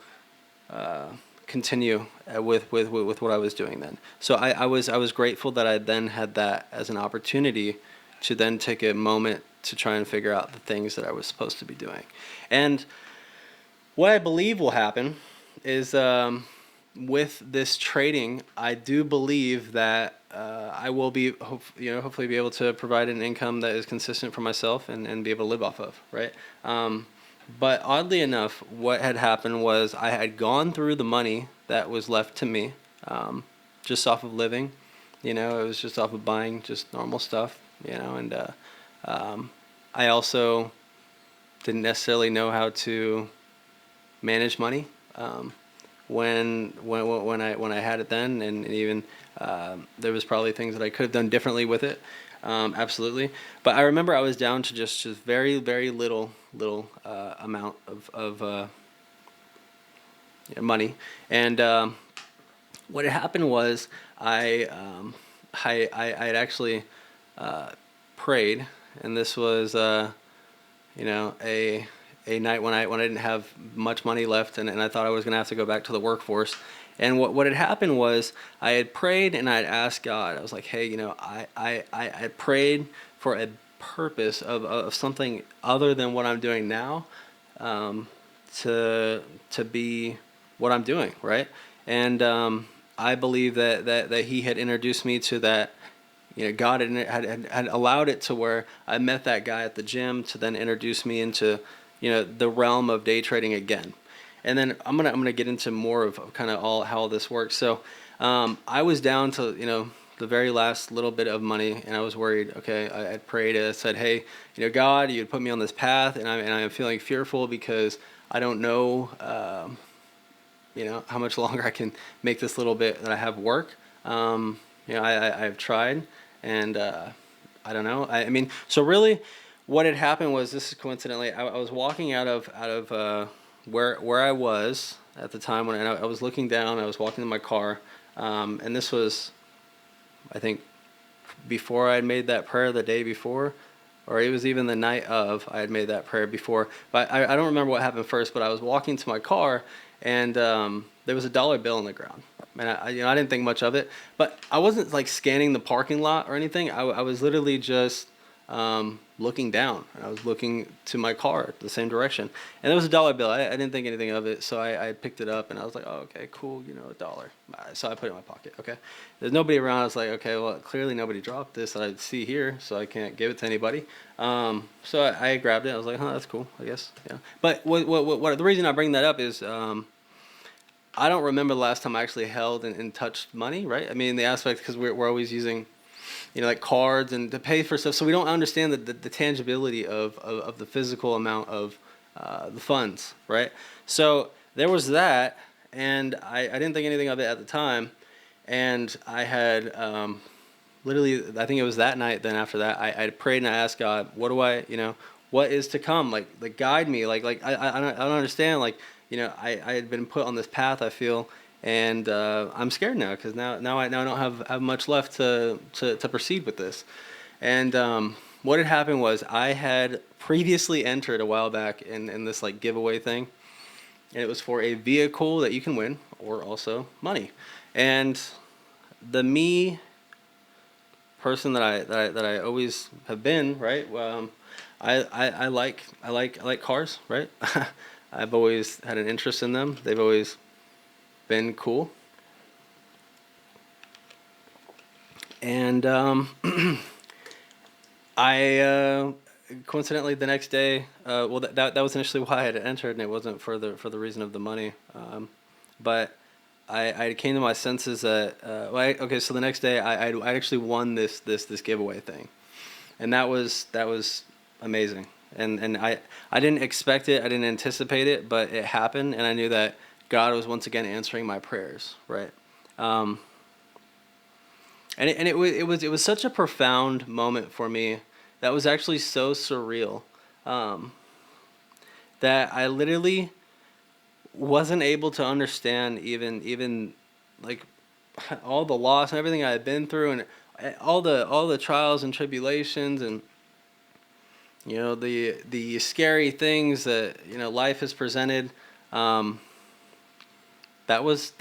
continue with what I was doing then. So I was grateful that I then had that as an opportunity to then take a moment to try and figure out the things that I was supposed to be doing. And what I believe will happen is, with this trading, I do believe that I will hopefully be able to provide an income that is consistent for myself, and be able to live off of, right? But oddly enough, what had happened was I had gone through the money that was left to me, just off of living. It was just off of buying just normal stuff, and I also didn't necessarily know how to manage money, when I had it then, and even there was probably things that I could have done differently with it, absolutely. But I remember I was down to just very, very little amount of money, and what had happened was I had actually prayed, and this was a night when I didn't have much money left, and I thought I was going to have to go back to the workforce. And what had happened was I had prayed and I had asked God. I was like, hey, I prayed for a purpose of something other than what I'm doing now, to be what I'm doing, right? And I believe that He had introduced me to that. God had allowed it to where I met that guy at the gym to then introduce me into the realm of day trading again. And then I'm gonna get into more of kind of how all this works. So I was down to the very last little bit of money, and I was worried. Okay, I had prayed. I said, hey, God, you'd put me on this path, and I am feeling fearful because I don't know how much longer I can make this little bit that I have work. I've tried, and I don't know. I mean, so really, what had happened was, this is coincidentally, I was walking out of where I was at the time, when I was looking down. I was walking in my car, and this was, I think, before I had made that prayer the day before, or it was even the night of I had made that prayer before. But I don't remember what happened first. But I was walking to my car, and there was a dollar bill on the ground. And I didn't think much of it, but I wasn't like scanning the parking lot or anything. I was literally just looking down, and I was looking to my car the same direction, and there was a dollar bill. I didn't think anything of it, so I picked it up, and I was like, oh, okay, cool, $1. So I put it in my pocket. Okay, there's nobody around. I was like, okay, well, clearly nobody dropped this that I see here, so I can't give it to anybody. So I grabbed it. I was like, that's cool, I guess. Yeah. But what the reason I bring that up is, I don't remember the last time I actually held and touched money, right? I mean, the aspect, because we're always using, like cards and to pay for stuff, so we don't understand the tangibility of the physical amount of the funds, right? So there was that, and I didn't think anything of it at the time, and I had literally, I think it was that night. Then after that, I prayed and I asked God, what do what is to come? Like guide me. Like I don't understand. Like I had been put on this path, I feel, and I'm scared now, because now I don't have much left to proceed with this. And what had happened was, I had previously entered a while back in this like giveaway thing, and it was for a vehicle that you can win, or also money. And the me person that I always have been, right? I like cars, right? I've always had an interest in them. They've always been cool. And I coincidentally the next day, well, that was initially why I had entered, and it wasn't for the reason of the money. But I came to my senses that okay, so the next day I actually won this giveaway thing, and that was amazing. And I didn't expect it, I didn't anticipate it, but it happened, and I knew that God was once again answering my prayers, right? Um, and it was such a profound moment for me that was actually so surreal, um, that I literally wasn't able to understand even like all the loss and everything I had been through, and all the trials and tribulations, and the scary things that life has presented. um, that was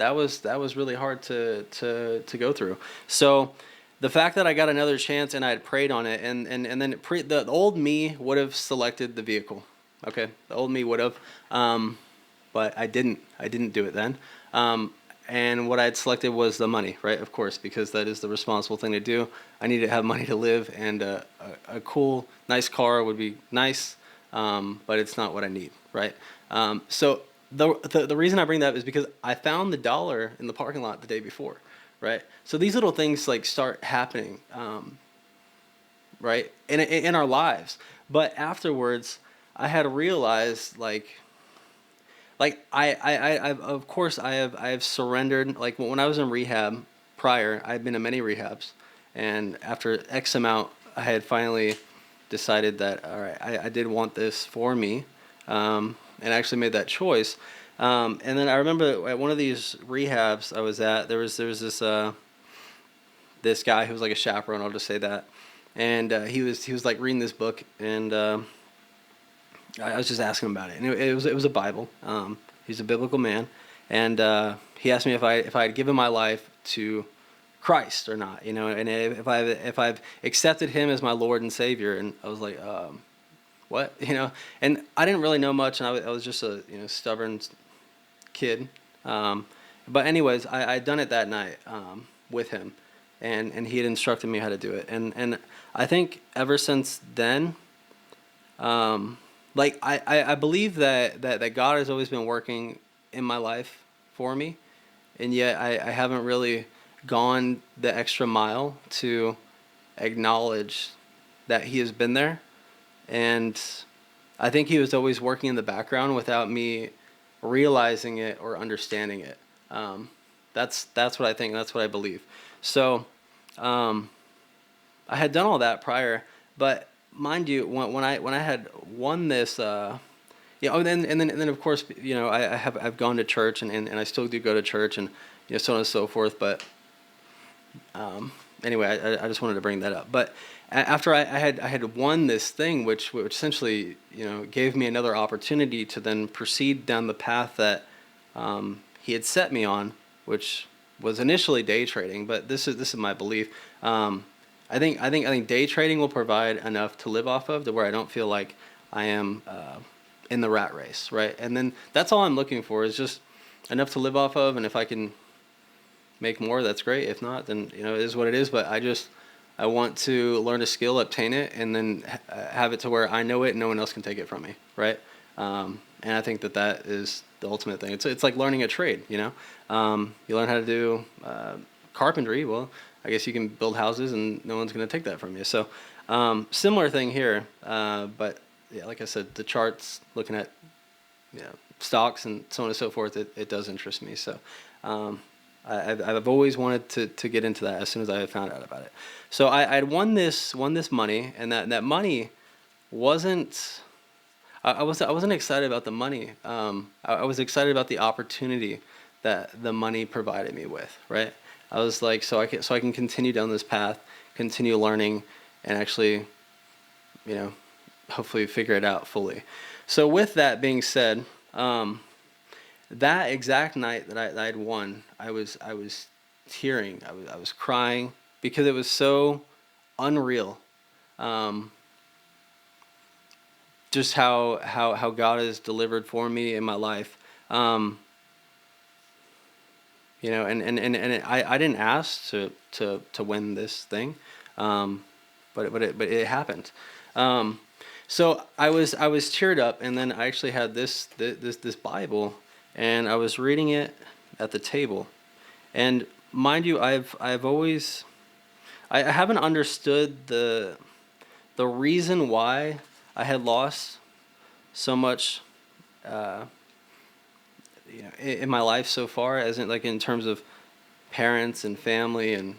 really hard to go through. So the fact that I got another chance and I had prayed on it, and then the old me would have selected the vehicle. Okay, the old me would have, but I didn't. I didn't do it then. Um, and what I had selected was the money, right? Of course, because that is the responsible thing to do. I need to have money to live, and a cool, nice car would be nice, but it's not what I need, right? So the reason I bring that up is because I found the dollar in the parking lot the day before, right? So these little things like start happening, right, in our lives. But afterwards, I had realized like I've, of course I have surrendered. Like when I was in rehab prior, I'd been in many rehabs, and after X amount, I had finally decided that all right, I did want this for me, and I actually made that choice. And then I remember at one of these rehabs I was at, there was this guy who was like a chaperone. I'll just say that, and he was like reading this book, and I was just asking him about it, and it was a Bible. He's a biblical man, and he asked me if I had given my life to Christ or not, and if I've accepted Him as my Lord and Savior, and I was like, what, and I didn't really know much, and I was just a stubborn kid, but anyways, I'd done it that night with him, and he had instructed me how to do it, and I think ever since then. Um, like I believe that God has always been working in my life for me, and yet I haven't really gone the extra mile to acknowledge that He has been there, and I think He was always working in the background without me realizing it or understanding it. Um, that's what I think. That's what I believe. So um, I had done all that prior, but mind you, when I had won this, and then of course, I've gone to church, and I still do go to church, and so on and so forth. But anyway, I just wanted to bring that up. But after I had won this thing, which essentially gave me another opportunity to then proceed down the path that he had set me on, which was initially day trading. But this is my belief. I think day trading will provide enough to live off of to where I don't feel like I am in the rat race, right? And then that's all I'm looking for is just enough to live off of, and if I can make more, that's great. If not, then it is what it is. But I want to learn a skill, obtain it, and then have it to where I know it and no one else can take it from me, right? And I think that is the ultimate thing. It's like learning a trade, You learn how to do carpentry. Well, I guess you can build houses and no one's going to take that from you. So similar thing here, but yeah, like I said, the charts, looking at stocks and so on and so forth, it does interest me. So um, I've always wanted to get into that as soon as I found out about it. So I'd won this money, and that money wasn't. I wasn't excited about the money. I was excited about the opportunity that the money provided me with. Right. I was like, so I can continue down this path, continue learning, and actually, you know, hopefully figure it out fully. So with that being said, that exact night that I had won, I was tearing. I was crying because it was so unreal. Um, just how God has delivered for me in my life. Um, I didn't ask to win this thing, um, but it happened. Um, so I was cheered up, and then I actually had this Bible, and I was reading it at the table, and mind you, I've always I haven't understood the reason why I had lost so much uh, in my life so far, as in like in terms of parents and family and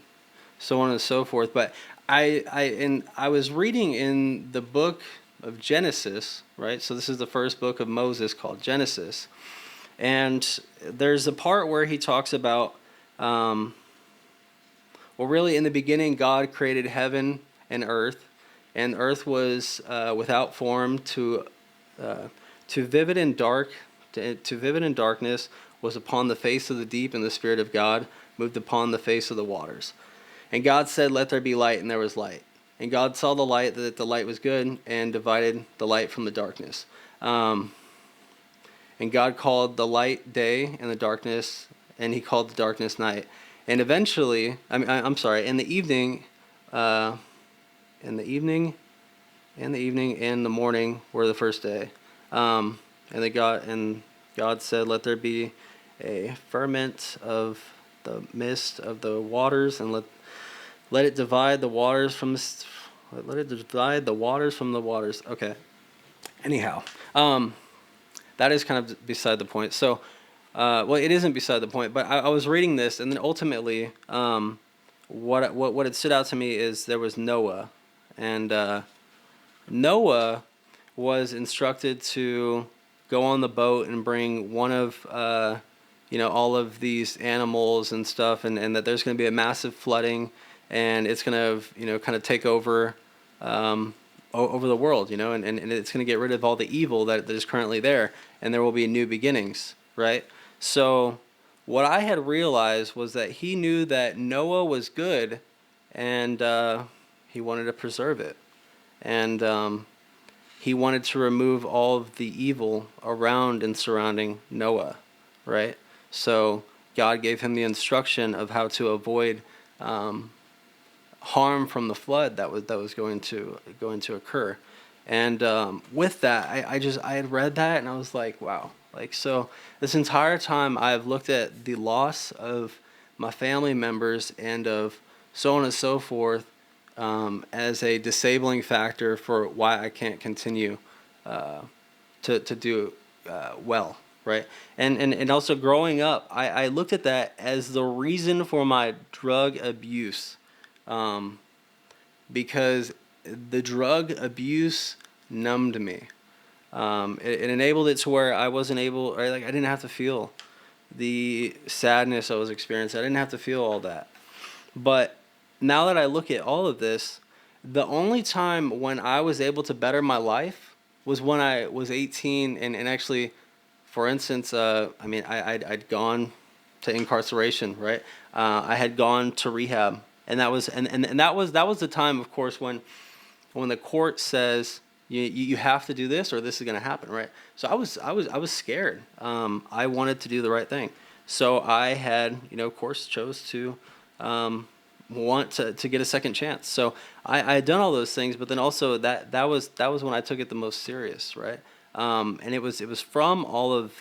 so on and so forth. But I was reading in the book of Genesis, right? So this is the first book of Moses called Genesis, and there's a part where he talks about, well, really in the beginning, God created heaven and earth was without form uh, to vivid and dark, to vivid and darkness was upon the face of the deep, and the Spirit of God moved upon the face of the waters. And God said, "Let there be light," and there was light. And God saw the light, that the light was good, and divided the light from the darkness. Um, and God called the light day, and the darkness, and He called the darkness night. And eventually, I'm sorry, uh, in the evening, and the morning were the first day. Um, and God said, "Let there be a firmament of the mist of the waters, and let it divide the waters from the waters." Okay. Anyhow, that is kind of beside the point. So, well, it isn't beside the point. But I was reading this, and then ultimately, what had stood out to me is there was Noah, and Noah was instructed to go on the boat and bring one of all of these animals and stuff, and that there's going to be a massive flooding, and it's going to kind of take over over the world, and it's going to get rid of all the evil that is currently there, and there will be new beginnings, right? So what I had realized was that he knew that Noah was good, and he wanted to preserve it, and he wanted to remove all of the evil around and surrounding Noah, right? So God gave him the instruction of how to avoid harm from the flood that was going to occur. And with that, I had read that, and I was like, wow. Like, so this entire time I've looked at the loss of my family members and of so on and so forth as a disabling factor for why I can't continue uh, to do well, right? And also growing up, I looked at that as the reason for my drug abuse, um, because the drug abuse numbed me. It enabled it to where I wasn't able, or like I didn't have to feel the sadness I was experiencing. I didn't have to feel all that. But now that I look at all of this, the only time when I was able to better my life was when I was 18, and actually, for instance, I'd gone to incarceration, right? I had gone to rehab, and that was the time, of course, when the court says you have to do this or this is going to happen, right? So I was scared. I wanted to do the right thing, so I had of course chose to want to get a second chance. So I had done all those things, but then also that was when I took it the most serious, right? And it was from all of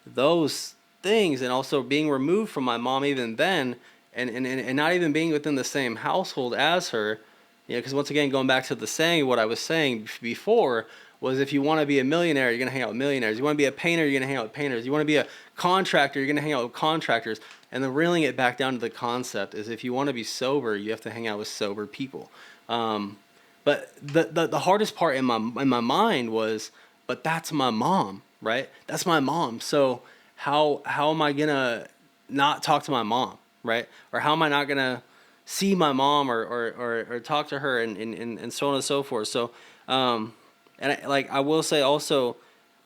those things, and also being removed from my mom even then, and not even being within the same household as her. Because once again, going back to the saying, what I was saying before was, if you want to be a millionaire, you're going to hang out with millionaires. You want to be a painter, you're going to hang out with painters. You want to be a contractor, you're going to hang out with contractors. And then reeling it back down to the concept is, if you want to be sober, you have to hang out with sober people. But the hardest part in my mind was, but that's my mom, right? That's my mom. So how am I gonna not talk to my mom, right? Or how am I not gonna see my mom, or talk to her, and so on and so forth. So I will say also,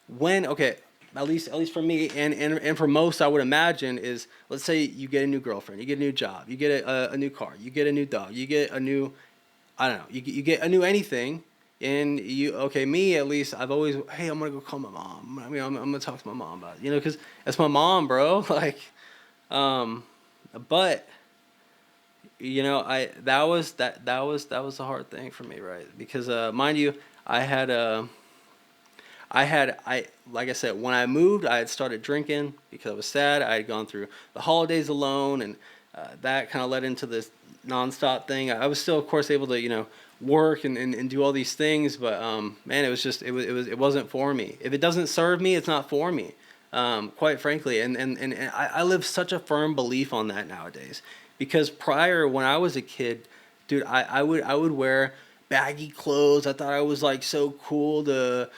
when okay, at least for me, and for most, I would imagine, is, let's say you get a new girlfriend, you get a new job, you get a new car, you get a new dog, you get a new I don't know. You get a new anything, and me at least, I've always, hey, I'm gonna go call my mom. I mean, I'm gonna talk to my mom about it, because that's my mom, bro. Like, um, but I that was a hard thing for me, right? Because mind you, I had I like I said, when I moved, I had started drinking because I was sad. I had gone through the holidays alone, and that kind of led into this nonstop thing. I was still, of course, able to work and do all these things, but man, it was just it wasn't for me. If it doesn't serve me, it's not for me. Quite frankly, and I live such a firm belief on that nowadays. Because prior, when I was a kid, dude, I would wear baggy clothes. I thought I was like so cool to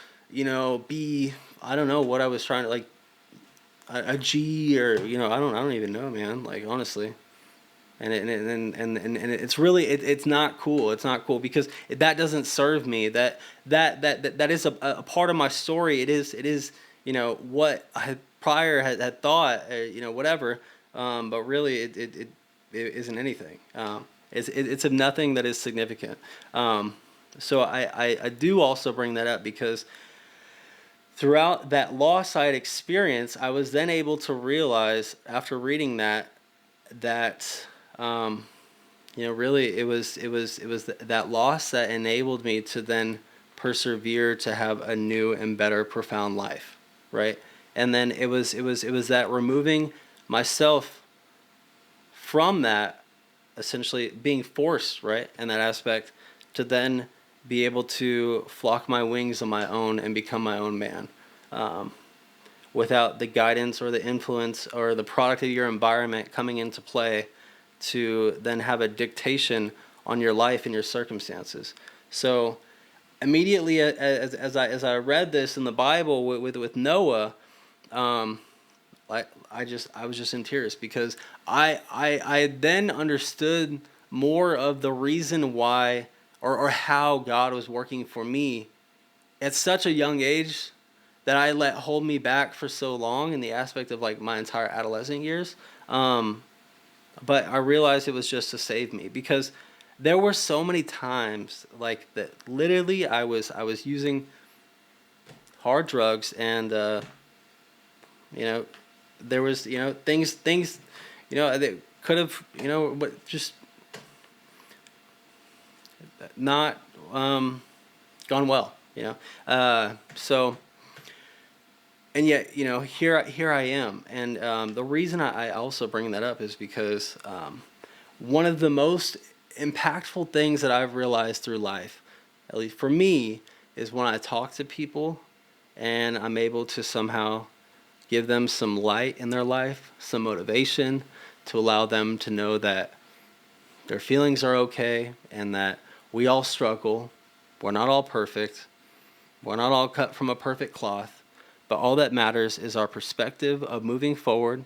be, I don't know what I was trying to, like, a G, or I don't even know, man. Like, honestly, and it's really, it's not cool. It's not cool because that doesn't serve me. That is a part of my story. It is what I had prior had thought, whatever. But really, it isn't anything. It's of nothing that is significant. So I do also bring that up because throughout that lost side experience, I was then able to realize after reading that really it was that loss that enabled me to then persevere to have a new and better profound life, right? And then it was that removing myself from that, essentially being forced, right, in that aspect, to then be able to flock my wings on my own and become my own man, um, without the guidance or the influence or the product of your environment coming into play to then have a dictation on your life and your circumstances. So immediately as I read this in the Bible with Noah, um, I was just in tears because I then understood more of the reason why, or how God was working for me at such a young age that I let hold me back for so long in the aspect of like my entire adolescent years. Um, but I realized it was just to save me because there were so many times like that literally I was using hard drugs, and you know there was things that could have but just not gone well, so, and yet here I am. And the reason I also bring that up is because one of the most impactful things that I've realized through life, at least for me, is when I talk to people and I'm able to somehow give them some light in their life, some motivation, to allow them to know that their feelings are okay and that we all struggle. We're not all perfect. We're not all cut from a perfect cloth. But all that matters is our perspective of moving forward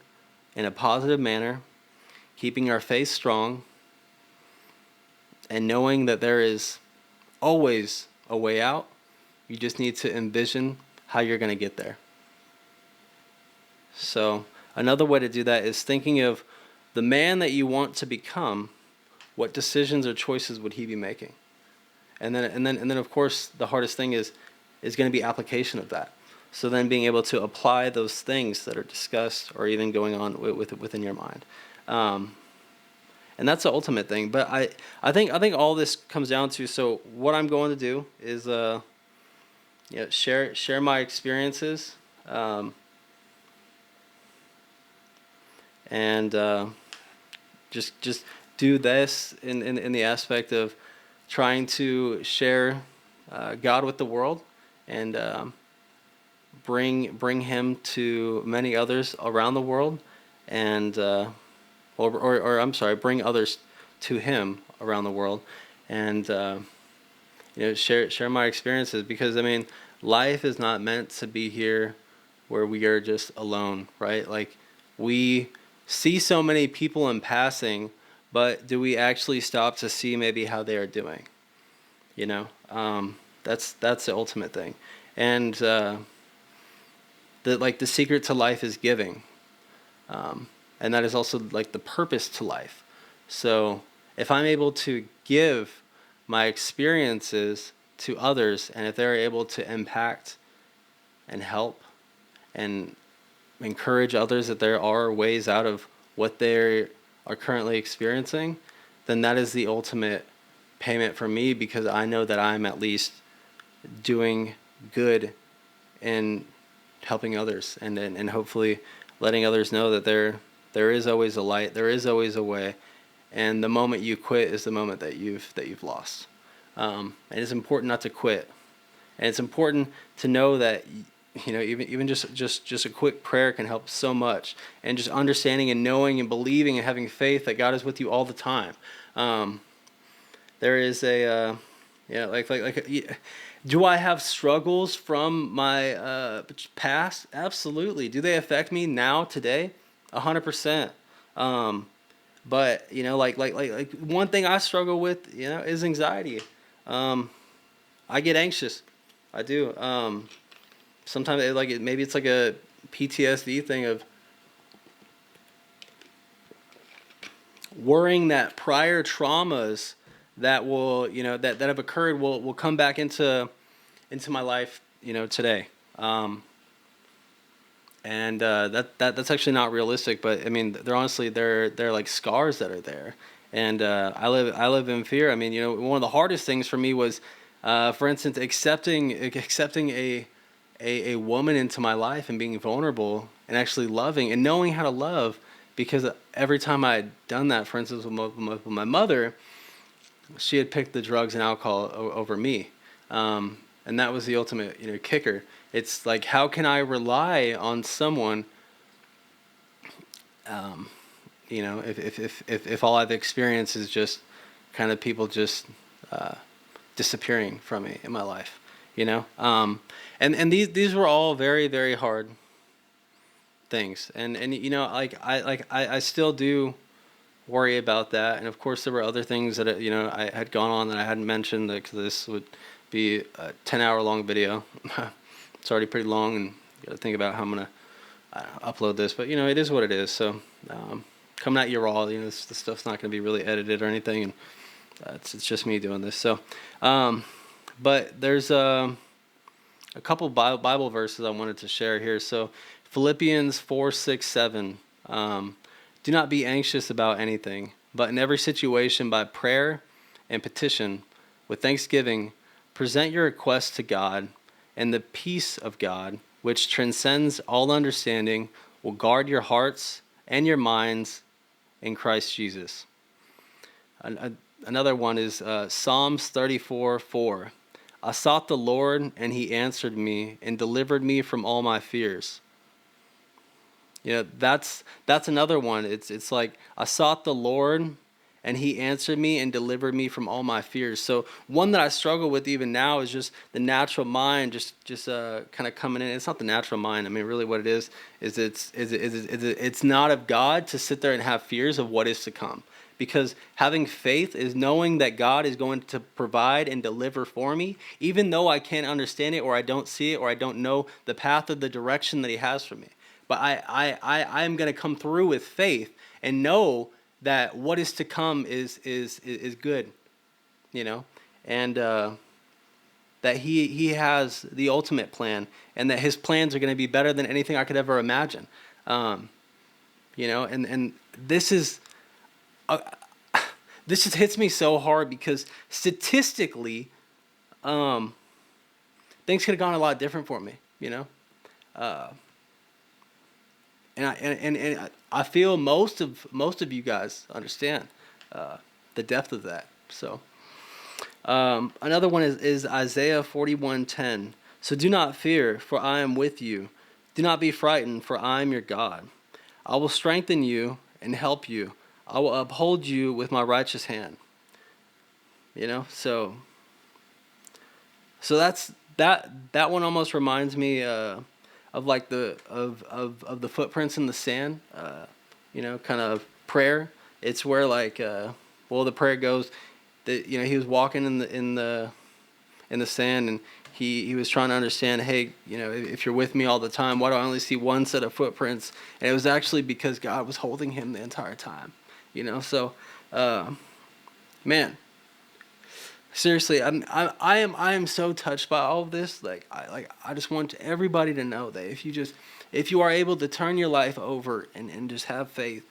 in a positive manner, keeping our faith strong, and knowing that there is always a way out. You just need to envision how you're going to get there. So, another way to do that is thinking of the man that you want to become. What decisions or choices would he be making? And then of course the hardest thing is going to be application of that. So then being able to apply those things that are discussed or even going on within your mind. And that's the ultimate thing. But I think all this comes down to, so what I'm going to do is share my experiences, and just do this in the aspect of trying to share God with the world, and bring Him to many others around the world, and or I'm sorry, bring others to Him around the world, and share my experiences, because I mean, life is not meant to be here where we are just alone, right? Like, we see so many people in passing, but do we actually stop to see maybe how they are doing? That's the ultimate thing, and the secret to life is giving, and that is also like the purpose to life. So if I'm able to give my experiences to others, and if they're able to impact and help and encourage others that there are ways out of what they are currently experiencing, then that is the ultimate payment for me, because I know that I'm at least doing good in helping others, and hopefully letting others know that there is always a light, there is always a way, and the moment you quit is the moment that you've lost. And it's important not to quit, and it's important to know that, you know, even just a quick prayer can help so much, and just understanding and knowing and believing and having faith that God is with you all the time. There is a do I have struggles from my past? Absolutely. Do they affect me now, today? 100%. But you know, like one thing I struggle with, you know, is anxiety. I get anxious. I do. Sometimes maybe it's like a PTSD thing of worrying that prior traumas that will, you know, that have occurred will come back into my life, you know, today. And that's actually not realistic, but I mean, they're like scars that are there. And I live in fear. I mean, you know, one of the hardest things for me was, for instance, accepting a woman into my life and being vulnerable and actually loving and knowing how to love, because every time I had done that, for instance, with my mother, she had picked the drugs and alcohol over me. And that was the ultimate, you know, kicker. It's like, how can I rely on someone, you know, if all I've experienced is just kind of people just disappearing from me in my life, you know? And these were all very, very hard things. And you know, I still do worry about that. And of course, there were other things that, you know, I had gone on that I hadn't mentioned, because this would be a 10-hour long video. It's already pretty long, and you got to think about how I'm gonna upload this. But you know, it is what it is. So coming at you raw, you know, this stuff's not gonna be really edited or anything, and it's just me doing this. So, but there's a couple Bible verses I wanted to share here. So Philippians 4:6-7. Do not be anxious about anything, but in every situation by prayer and petition, with thanksgiving, present your requests to God, and the peace of God, which transcends all understanding, will guard your hearts and your minds in Christ Jesus. Another one is Psalms 34:4. I sought the Lord, and he answered me and delivered me from all my fears. You know, that's another one. It's like, I sought the Lord, and he answered me and delivered me from all my fears. So one that I struggle with even now is just the natural mind, just kind of coming in. It's not the natural mind. I mean, really, what it is it's not of God to sit there and have fears of what is to come. Because having faith is knowing that God is going to provide and deliver for me, even though I can't understand it, or I don't see it, or I don't know the path or the direction that he has for me. But I am going to come through with faith and know that what is to come is good, you know, and that he has the ultimate plan, and that his plans are going to be better than anything I could ever imagine. You know, and this is this just hits me so hard, because statistically, things could have gone a lot different for me, you know. And I feel most of you guys understand the depth of that. So another one is Isaiah 41:10. So do not fear, for I am with you. Do not be frightened, for I am your God. I will strengthen you and help you. I will uphold you with my righteous hand. You know, so that's that one almost reminds me of like the footprints in the sand, you know, kind of prayer. It's where like the prayer goes that, you know, he was walking in the sand, and he was trying to understand, hey, you know, if you're with me all the time, why do I only see one set of footprints? And it was actually because God was holding him the entire time, you know. So man, seriously, I am so touched by all of this. I just want everybody to know that if you are able to turn your life over and just have faith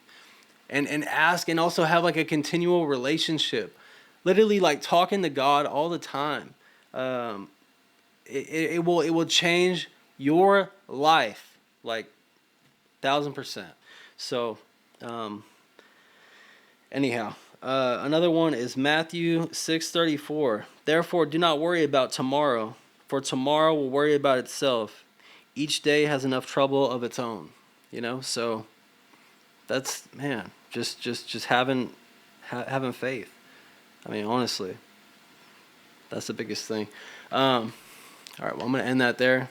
and ask, and also have like a continual relationship, literally like talking to God all the time, um, it will change your life like 1,000%. So, um, anyhow, another one is Matthew 6:34. Therefore, do not worry about tomorrow, for tomorrow will worry about itself. Each day has enough trouble of its own. So that's, man, just having faith. I mean, honestly, that's the biggest thing. All right, well, I'm gonna end that there.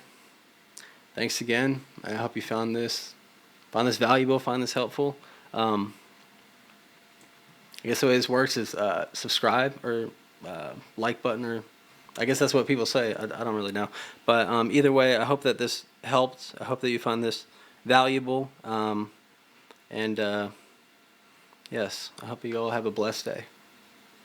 Thanks again. I hope you found this valuable, find this helpful. I guess the way this works is subscribe or like button, or I guess that's what people say. I don't really know. But either way, I hope that this helped. I hope that you found this valuable. And yes, I hope you all have a blessed day.